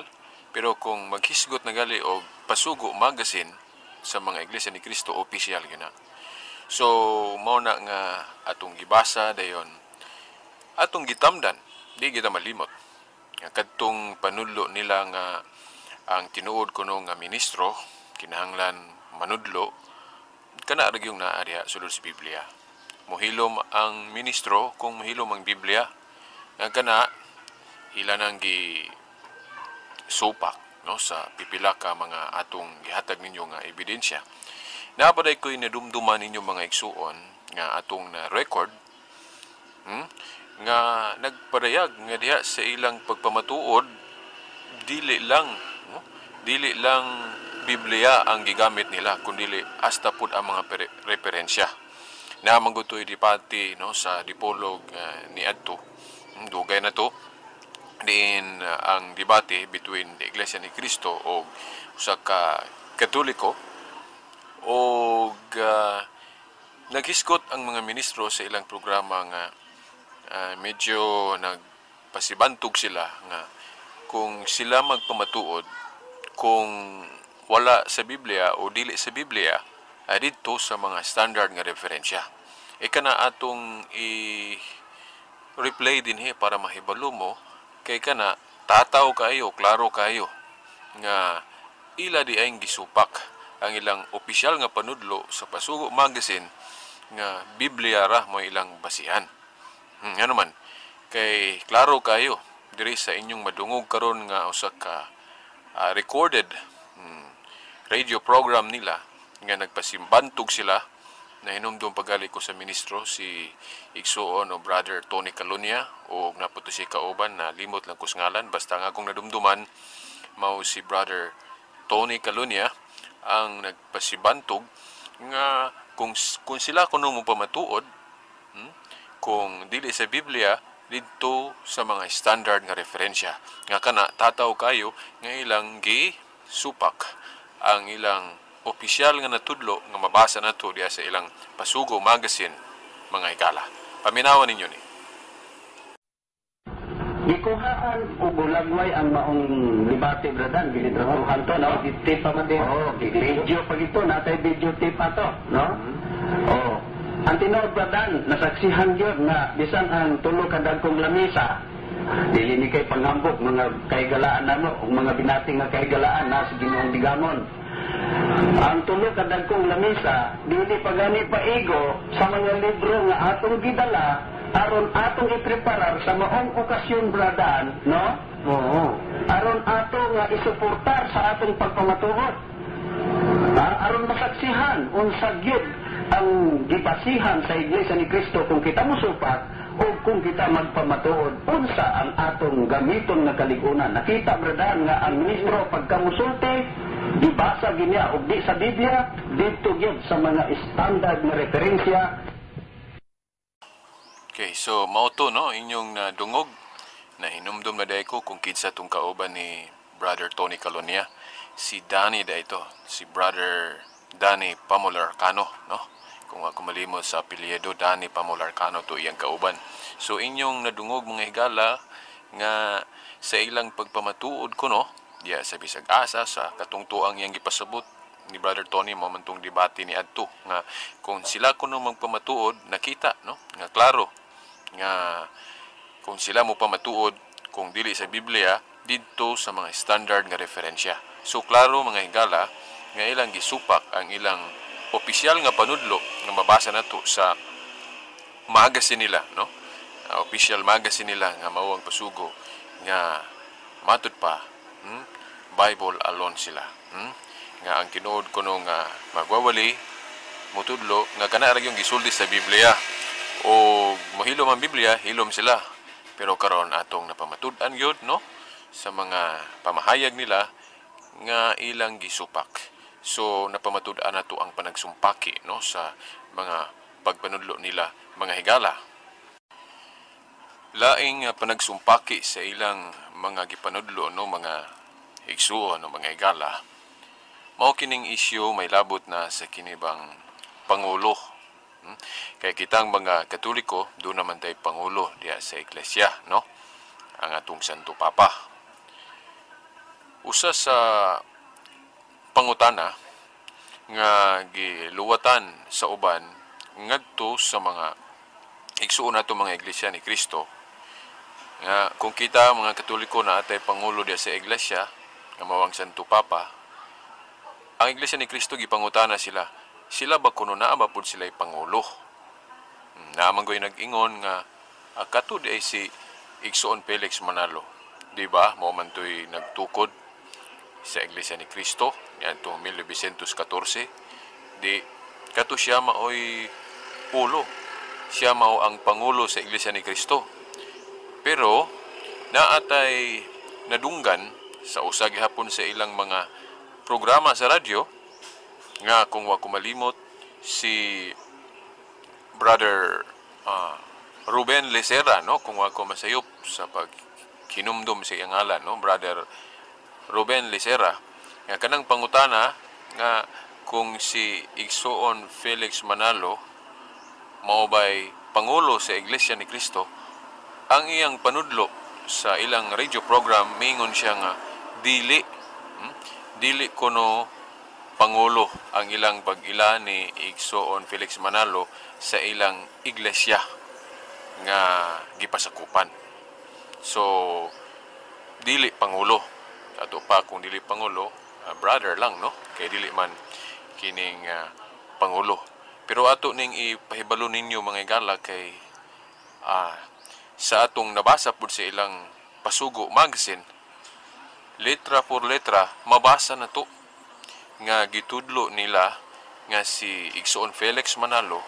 A: Pero kung maghisgot na gali o pasugo magasin sa mga iglesia ni Kristo, opisyal gina. So mao na nga atong gibasa dayon, atong gitamdan, di kita malimot. Nga kadtong panudlo nila nga ang tinuod kuno nga ministro kinahanglan manudlo kana ra gyud naarya sulod sa Biblia. Mohilom ang ministro kung mohilom ang Biblia. Nga kana ila nang gi supak no sa pipila ka mga atong gihatag ninyo nga ebidensya. Napaday ko'y nadumduman ninyo mga igsuon nga atong na record nga nagparayag nga diha sa ilang pagpamatuod dili lang Biblia ang gigamit nila kundi hasta pud ang mga referensya. Na manggutoy dipati no sa dipolog ni adto. Dugay na to din ang debate between the Iglesia ni Cristo o usa ka Katoliko o naghisgot ang mga ministro sa ilang programa nga medyo nagpasibantog sila nga kung sila magpamatuod kung wala sa Biblia o dili sa Biblia dito sa mga standard nga referensya. Kana atong i-replay din para mahibalo mo kay kana tataw kayo, klaro kayo nga ila di ayong gisupak ang ilang opisyal nga panudlo sa Pasugo Magazine nga Biblia ra mo ilang basihan. Ano man, kay klaro kayo diri sa inyong madungog karon nga usa ka recorded radio program nila nga nagpasimbantog sila na hinumdum pagali ko sa ministro si Igsuon o Brother Tony Calonia o naputo si kauban na limot lang kus ngalan basta nga akong nadumduman mao si Brother Tony Calonia ang nagpasibantog nga kung sila kuno mo pamatuod kung dili sa Biblia dito sa mga standard nga referensya nga kana tataw kayo nga ilang supak ang ilang opisyal nga natudlo nga mabasa nato diya sa ilang Pasugo Magazine mga higala. Paminawan ninyo ni.
D: Gikuhaan o bulagway ang maong libate bradan ginitrabahuhan to no tape pa man din video pag ito natay video tape pa to no ang tinuod bradan nasaksihan gyud nga bisan ang tulo ka dagkong lamisa dili ni kay pangambok mga kaigalaan namo ug mga binating nga kaigalaan na sa Ginoong Digamon. Ang tulo ka dagkong lamisa dili pagani paigo sa mga libro nga atong gidala aron atong ipreparar sa maong okasyon bradan no aron ato nga isuportar sa atong pagpamatuod aron masaksihan unsa gyud ang gibasihan sa Iglesia ni Cristo kung kita mosupat o kung kita magpamatuod unsa ang atong gamiton nga kaligunan. Nakita bradan nga ang ministro pagkamusulti dibasa ginya og di sa Biblia dito gyud sa mga standard nga referensya.
A: Okay, so mao to no inyong dungog na hinumdum na day ko kung kinsa tong kauban ni Brother Tony Calonia, si Danny dayto, si Brother Danny Pamularcano no. Kung ako malimot sa apelyido Danny Pamularcano to iyang kauban. So inyong nadungog mga higala nga sa ilang pagpamatuod ko no, diya sa bisag asa sa katungtuang iyang gipasabot ni Brother Tony mo man tong debate ni adto nga kung sila kuno magpamatuod nakita no nga klaro nga kung sila mo pamatuod kung dili sa Biblia didto sa mga standard nga referensya. So klaro mga higala nga ilang gisupak ang ilang opisyal nga panudlo nga mabasa nato sa magazine nila no official magazine nila nga mao ang Pasugo nga matud pa Bible alone sila nga ang tinuod kuno nga magwawali mutudlo nga kana ra yung gisulti sa Biblia o mohilom ang Biblia hilom sila pero karon atong napamatud-an gyud no sa mga pamahayag nila nga ilang gisupak. So napamatud-an nato ang panagsumpaki no sa mga pagpanudlo nila mga higala. Laing panagsumpaki sa ilang mga gipanudlo no mga igsuon no mga higala. Mao kining isyu may labot na sa kinibang pangulo. Kaya kitang mga Katoliko do naman tay pangulo diya sa iglesia no ang atong Santo Papa. Usa sa pangutana nga giluwatan sa uban ngadto sa mga igsuon nato mga iglesia ni Kristo nga kung kita mga Katoliko na atay pangulo diya sa iglesia nga mawang Santo Papa, ang iglesia ni Kristo gipangutana sila ba kuno naa ba pud sila pangulo? Naman ko'y nag-ingon nga katud ay si Igsoon Felix Manalo, di ba? Mao man to'y nagtukod sa iglesia ni Kristo niadtong 1914. Di kato siya maoy ulo. Siya mao ang pangulo sa iglesia ni Kristo. Pero naatay nadunggan sa usa gihapon sa ilang mga programa sa radyo nga kung wa ko malimot si Brother Ruben Lecera, no, kung wa ko masayop sa pagkinumdum sa iyang ngalan, no, Brother Ruben Lecera, nga kanang pangutana nga kung si Igsoon Felix Manalo mao bay pangulo sa Iglesia ni Kristo, ang iyang panudlo sa ilang radio program mingon siya nga dili kuno pangulo ang ilang pag-ila ni Igsoon Felix Manalo sa ilang iglesia nga gipasakupan. So dili pangulo. Ato pa kung dili pangulo, brother lang, no? Kay dili man kining pangulo. Pero ato ning ipahibalo ninyo mga igala kay sa atong nabasa pud sa ilang Pasugo magazine, letra por letra mabasa na to nga gitudlo nila nga si Igsoon Felix Manalo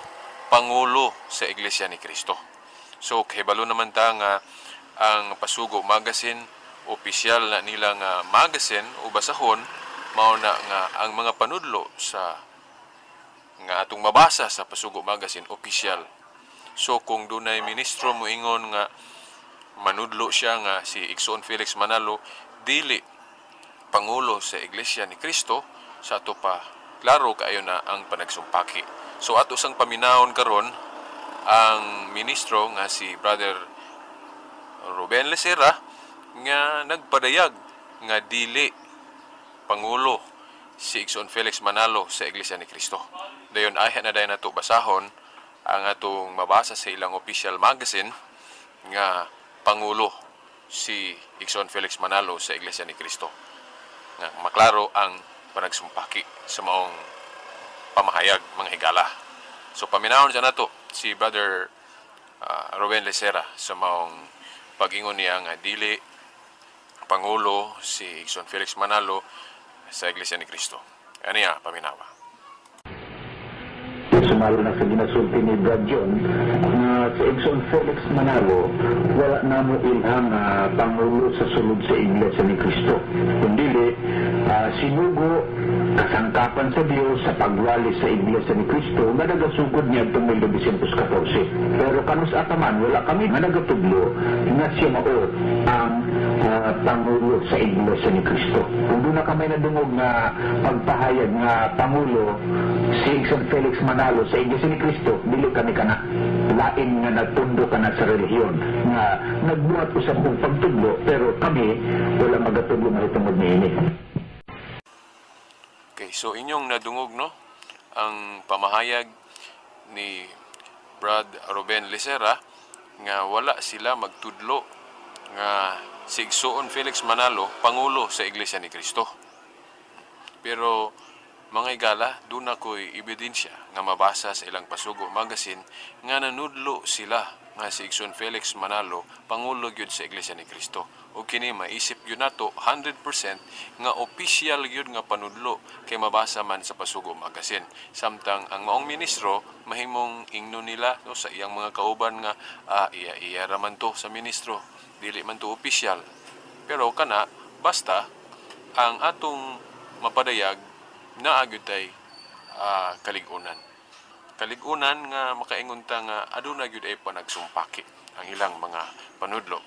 A: pangulo sa Iglesia ni Kristo. So kahibalo naman ta nga ang Pasugo magazine opisyal na nilang magazine o basahon mao na nga ang mga panudlo sa nga atong mabasa sa Pasugo magazine opisyal. So kung dunay ministro mo ingon nga manudlo siya nga si Igsoon Felix Manalo dili pangulo sa Iglesia ni Kristo, sa ato pa klaro kaayo na ang panagsumpaki. So ato sang paminahon karon ang ministro nga si Brother Ruben Lecera nga nagpadayag nga dili pangulo si Igsoon Felix Manalo sa Iglesia ni Kristo. Dayon ay na dayon nato basahon ang atong mabasa sa ilang official magazine nga pangulo si Igsoon Felix Manalo sa Iglesia ni Kristo. Nga maklaro ang panagsumpaki sa maong pamahayag mga higala. So paminahon sa nato si Brother Ruben Lecera sa maong pag-ingon niya nga dili pangulo si Igsoon Felix Manalo sa Iglesia ni Kristo. Ano niya, paminawa.
E: Sumalo na sa ginasulti ni Brad John na sa Igsoon Felix Manalo wala na mo ilang pangulo sa sulod sa Iglesia ni Kristo. Kundi sinugo kasangkapan sa Dios sa pagwali sa Iglesia ni Kristo nga nagasugod niya itong 1914. Pero kanus ataman wala kami nga nagatudlo nga siya mao ang pangulo sa Iglesia ni Kristo. Kung doon na kami nadungog nga pagpahayag nga pangulo si Igsoon Felix Manalo sa Iglesia ni Kristo, dili kami kana lain nga nagtundo kana sa relihiyon nga nagbuhat usab kong pagtudlo, pero kami wala magatudlo nga itungod niini.
A: Okay, so inyong nadungog, no, ang pamahayag ni Brad Ruben Lecera nga wala sila magtudlo nga si Igsoon Felix Manalo pangulo sa Iglesia ni Kristo. Pero mga igala, doon ako'y ebidensya nga mabasa sa ilang Pasugo magazine nga nanudlo sila nga si Igsoon Felix Manalo pangulo gyud sa Iglesia ni Kristo. O kini maisip gyud nato 100% nga official gyud nga panudlo kay mabasa man sa Pasugo magazine. Samtang ang maong ministro mahimong ingno nila, no, sa iyang mga kauban nga iya raman to sa ministro, dili man to official. Pero kana basta ang atong mapadayag naagyud tay kaligunan. Kaligunan nga makaingon ta nga aduna gyud ay panagsumpaki ang ilang mga panudlo.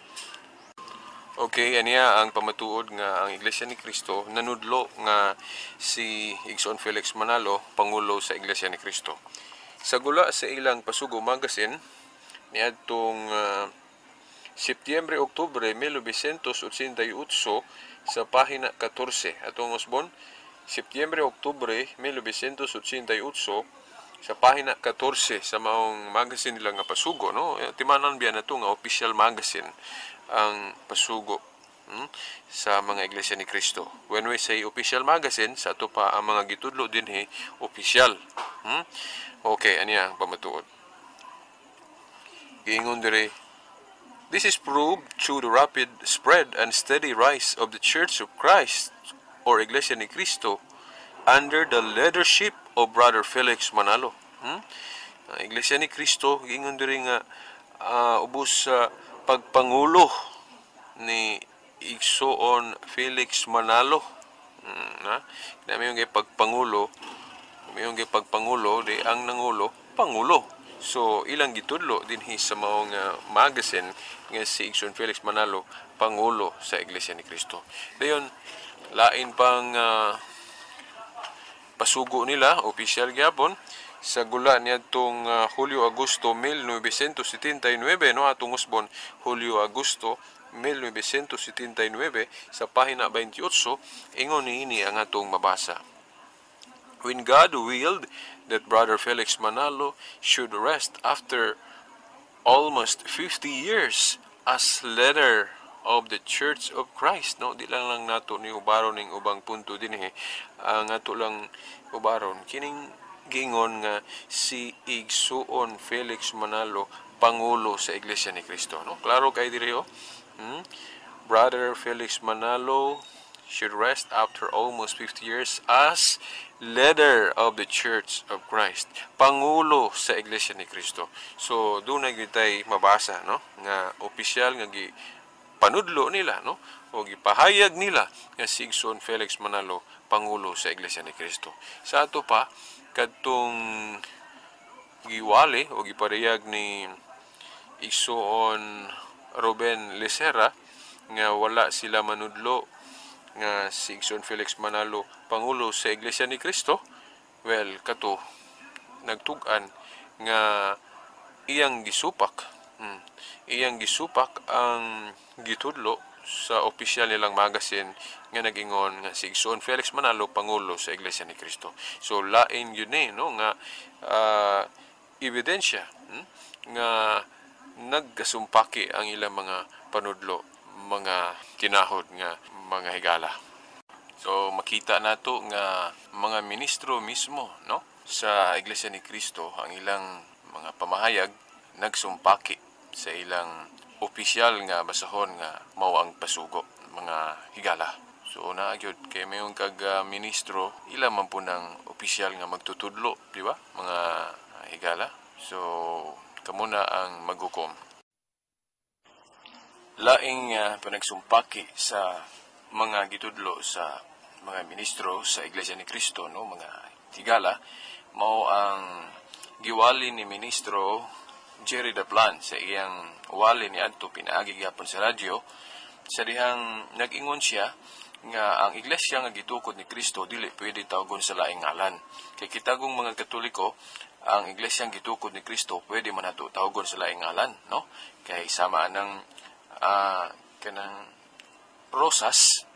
A: Okay, aniya ang pamatuod nga ang Iglesia ni Kristo nanudlo nga si Igsoon Felix Manalo pangulo sa Iglesia ni Kristo. Sa gula sa ilang Pasugo magazine niadtong Setyembre-Oktubre 1988, sa pahina 14 atong usbon Setyembre-Oktubre 1988 sa pahina 14 sa maong magazine nila nga Pasugo, no? Timanan biya na to nga official magazine ang Pasugo sa mga Iglesia ni Cristo. When we say official magazine, sa ato pa ang mga gitudlo din official. Okay, aniya ang pamatuod. Giingon dire, this is proved through the rapid spread and steady rise of the Church of Christ or Iglesia ni Cristo under the leadership of Brother Felix Manalo. Iglesia ni Cristo, giingon diri nga ubos sa pagpangulo ni Igsoon Felix Manalo. May yung pagpangulo, di ang nangulo, pangulo. So, ilang gitudlo dinhi sa maong magazine nga si Igsoon Felix Manalo, pangulo sa Iglesia ni Cristo. Dayon, lain pang pasugo nila, official gyapon, sa gula niya itong Hulyo-Agosto 1979, no, atong usbon, Hulyo-Agosto 1979, sa pahina 28, ingon niini ang atong mabasa. When God willed that Brother Felix Manalo should rest after almost 50 years as leader of the Church of Christ, no, di lang nato ni ubaron ning ubang punto dinhi, ang ato lang ubaron kining gingon nga si Igsoon Felix Manalo, pangulo sa Iglesia ni Cristo, no? Klaro kay diri Brother Felix Manalo should rest after almost 50 years as leader of the Church of Christ, pangulo sa Iglesia ni Cristo. So doon na gitay mabasa, no, nga opisyal nga panudlo nila, no, o gipahayag nila nga si Igsoon Felix Manalo, pangulo sa Iglesia ni Cristo. Sa ato pa kadtong giwali o giparehag ni Igsoon Ruben Lecera nga wala sila manudlo nga si Igsoon Felix Manalo, pangulo sa Iglesia ni Cristo. Well, kato nagtugan nga iyang gisupak ang gitudlo sa opisyal nilang magazine nga nagingon nga si Igsoon Felix Manalo, pangulo sa Iglesia ni Cristo. So lain yun no, nga ebidensya nga nagkasumpaki ang ilang mga panudlo, mga kinahod nga mga higala. So makita nato nga mga ministro mismo, no, sa Iglesia ni Cristo, ang ilang mga pamahayag nagsumpaki sa ilang opisyal nga basahon nga mao ang pasugo, mga higala. So na gyud kay mayong kag ministro, ila man po ng opisyal nga magtutudlo, di ba? Mga higala. So kamo na ang maghukom. Laing panagsumpaki sa mga gitudlo sa mga ministro sa Iglesia ni Cristo, no, mga higala, mao ang giwali ni ministro Jerry Daplan sa iyang wali ni adto pinaagi gyapon sa radyo, sa dihang nag-ingon siya nga ang iglesia nga gitukod ni Kristo dili pwede tawgon sa laing ngalan. Kay kitagong mga Katoliko, ang iglesia nga gitukod ni Kristo pwede man nato tawgon sa laing ngalan, no? Kay sama nang kanang rosas,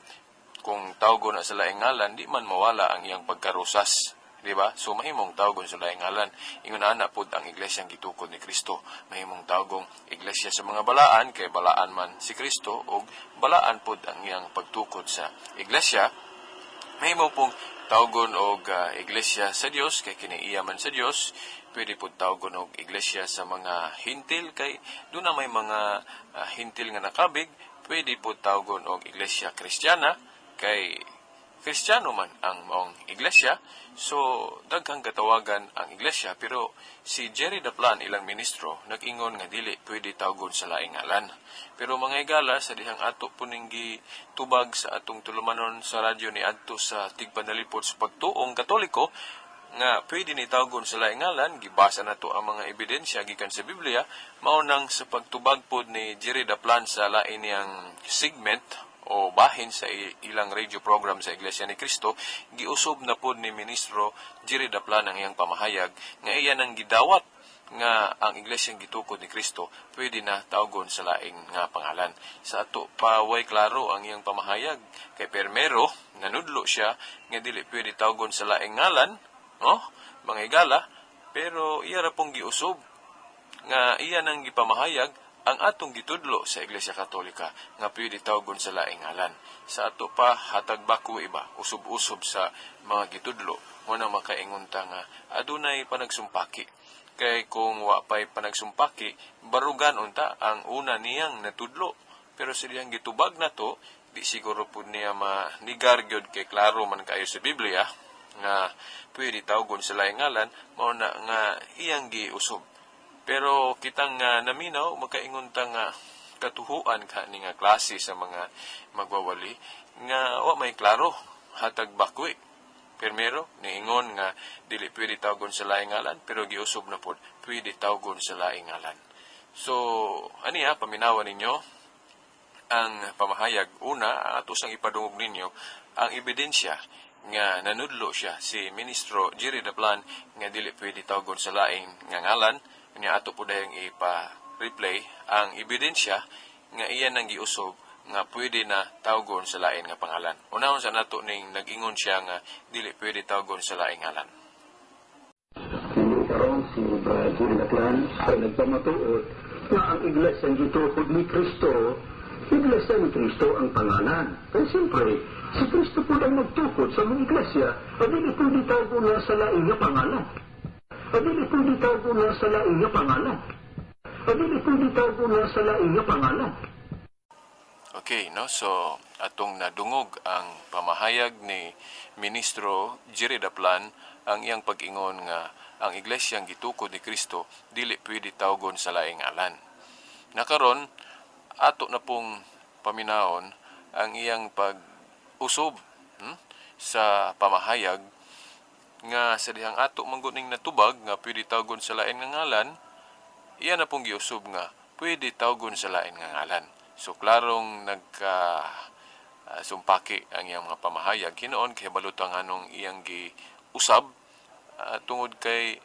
A: kung tawgon na sa laing ngalan, di man mawala ang iyang pagkarosas, di ba? So mahimong tawgon sa laing ngalan. Ingon ana pod ang iglesia nga gitukod ni Kristo, mahimong tawgong iglesia sa mga balaan, kay balaan man si Kristo, o balaan pod ang iyang pagtukod sa iglesia. Mahimong pong tawgon og iglesia sa Dios, kay kini iya man sa Dios. Pwede pod tawgon og iglesia sa mga hintil, kay doon na may mga hintil nga nakabig. Pwede pod tawgon og iglesia Kristiyana, kay Kristiyano man ang maong iglesia. So daghang katawagan ang iglesia, pero si Jerry Daplan, ilang ministro, nag-ingon nga dili pwede tawgon sa laing ngalan. Pero mga higala, sa dihang ato puning gitubag sa atong tulumanon sa radyo ni adto sa tigpanalipod sa pagtuong Katoliko, nga pwede ni tawgon sa laing ngalan, gibasa nato ang mga ebidensya gikan sa Biblia, maunang sa pagtubag pod ni Jerry Daplan sa lain niyang segment o bahin sa ilang radio program sa Iglesia ni Cristo, giusob na pod ni ministro Jerry Daplan ang iyang pamahayag nga iya nang gidawat nga ang iglesyang gitukod ni Kristo pwede na tawgon sa laing nga pangalan. Sa ato paway klaro ang iyang pamahayag kay permero nanudlo siya nga dili pwede tawgon sa laing ngalan, no? Mga higala, pero iya ra pong giusob nga iya nang gipamahayag ang atong gitudlo sa Iglesia Katolika nga pwede tawgon sa laing ngalan. Sa ato pa hatag bako iba usob-usob sa mga gitudlo mo na makaingunta nga adunay panagsumpaki. Kay kung wa pay panagsumpaki, barugan unta ang una niyang natudlo. Pero siliyang gitubag na to, di siguro po niya manigar gyud kay klaro man kayo sa Biblia nga pwede tawgon sa laing ngalan mao na nga iyang giusob. Pero kitang naminaw makaingunta nga katuhuan ka ni nga klase sa mga magwawali nga wa may klaro hatag bakwi. Primero, niingon nga dili pwede tawgon sa laing ngalan pero giusob na pod pwede tawgon sa laing ngalan. So, aniya paminawan ninyo ang pamahayag. Una, ato sang ipadungog ninyo ang ebidensya nga nanudlo siya si Ministro Jerry Daplan nga dili pwede tawgon sa laing nga ngalan. Kanya ato po dahil ipa-replay ang ebidensya nga iyan ang giusob nga pwede na tawgon sa lain nga pangalan. Unahon sa nato ning nag-ingon siya nga dili pwede tawgon sa laing ngalan.
E: Hindi karon si Brother Jerry Daplan ay nagpamatuod na ang iglesia ang gitukod ni Kristo, iglesia ni Kristo ang pangalan. Kaya siyempre, si Kristo po ang nagtukod sa mga iglesia at hindi pwede tawgon na sa laing nga pangalan. At hindi pwede tawgon na sa laing nga pangalan. At hindi pwede tawgon na sa laing nga pangalan.
A: Okay, no? So, atong nadungog ang pamahayag ni Ministro Jerry Daplan ang iyang pag-ingon nga ang iglesyang gitukod ni Kristo dili pwede tawgon sa laing ngalan. Nakaron, ato na pong paminaon ang iyang pag-usob sa pamahayag nga sa dihang ato mangguning natubag nga pwede tawgon sa lain nga ngalan, iyan na pong giusob nga pwede tawgon sa lain nga ngalan. So, klarong sumpaki ang iyang mga pamahayag. Hinoon kay balutang anong iyang giusab tungod kay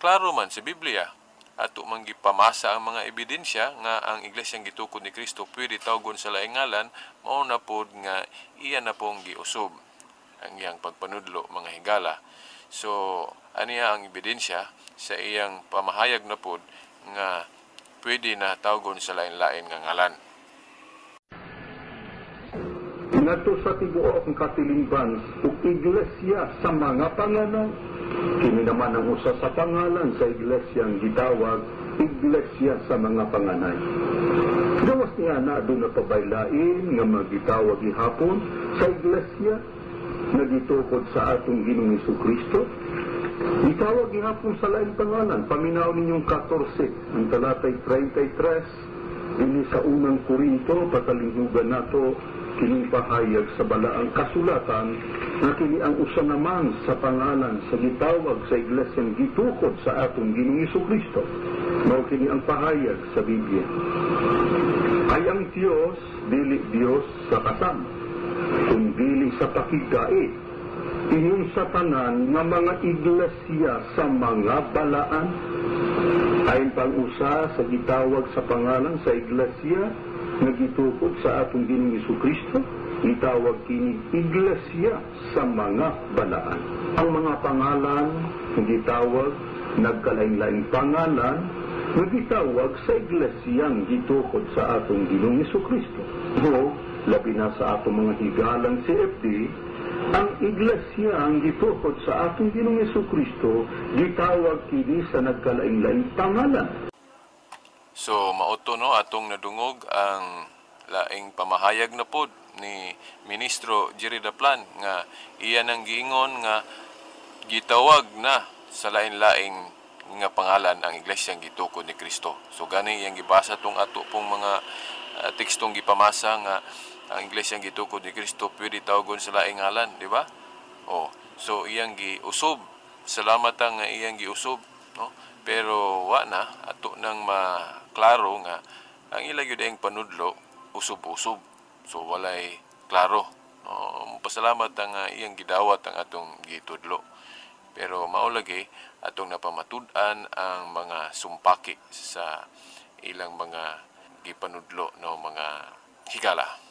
A: klaro man sa Biblia. Ato man gipamasa ang mga ebidensya nga ang iglesyang gitukod ni Kristo pwede tawgon sa laing ngalan, mao na pod nga iyan na pong giusob ang iyang pagpanudlo mga higala. So, aniya ang ebidensya sa iyang pamahayag na pod nga pwede na tawgon sa lain-lain nga ngalan.
E: Ngadto sa tibuok ang katilingban ug iglesia sa mga pangalan. Kini naman ang usa sa pangalan sa iglesyang gitawag iglesia sa mga panganay. Gawas niya na doon na pabaylain nga magitawag gihapon sa iglesia na gitukod sa atong Ginoong Jesucristo. Itawag gihapon sa laing pangalan. Paminaw ninyong 14, ang talatay 33, ini sa unang Korinto, patalinghugan nato, kining pahayag sa balaang kasulatan, na kini ang usa naman sa pangalan sa gitawag sa iglesyang gitukod sa atong Ginoong Jesucristo. Mao kini ang pahayag sa Biblia. Ay ang Dios, dili Dios sa kasam, kundi sa pakigait, ingon sa tanan nga mga iglesia sa mga balaan. Ayon pang usa sa gitawag sa pangalan sa iglesia nga gitukod sa atong Ginoong Jesucristo, itawag kini iglesia sa mga balaan. Ang mga pangalan nga gitawag nagkalain-laing pangalan nga gitawag sa iglesiyang gitukod sa atong Ginoong Jesucristo. O labi na sa atong mga higalang CFD, ang iglesia ang gitukod sa atong Ginoong Jesucristo gitawag kini sa nagkalain-laing pangalan.
A: So, mauto no atong nadungog ang laing pamahayag na pod ni Ministro Jerry Daplan nga iyan ang giingon nga gitawag na sa lain-laing nga pangalan ang iglesyang gitukod ni Kristo. So gani iyang gibasa tong ato pong mga tekstong gipamasa nga ang iglesyang gitukod ni Kristo pwede tawgon sa laing ngalan, di ba? Oh, so iyang giusob. Salamat ang iyang giusob, no? Pero wa na ato nang maklaro nga ang ila gyud ang panudlo usob-usob. So walay klaro. No, pasalamat ang iyang gidawat ang atong gitudlo. Pero maulagi atong napamatud-an ang mga sumpaki sa ilang mga gipanudlo no mga higala.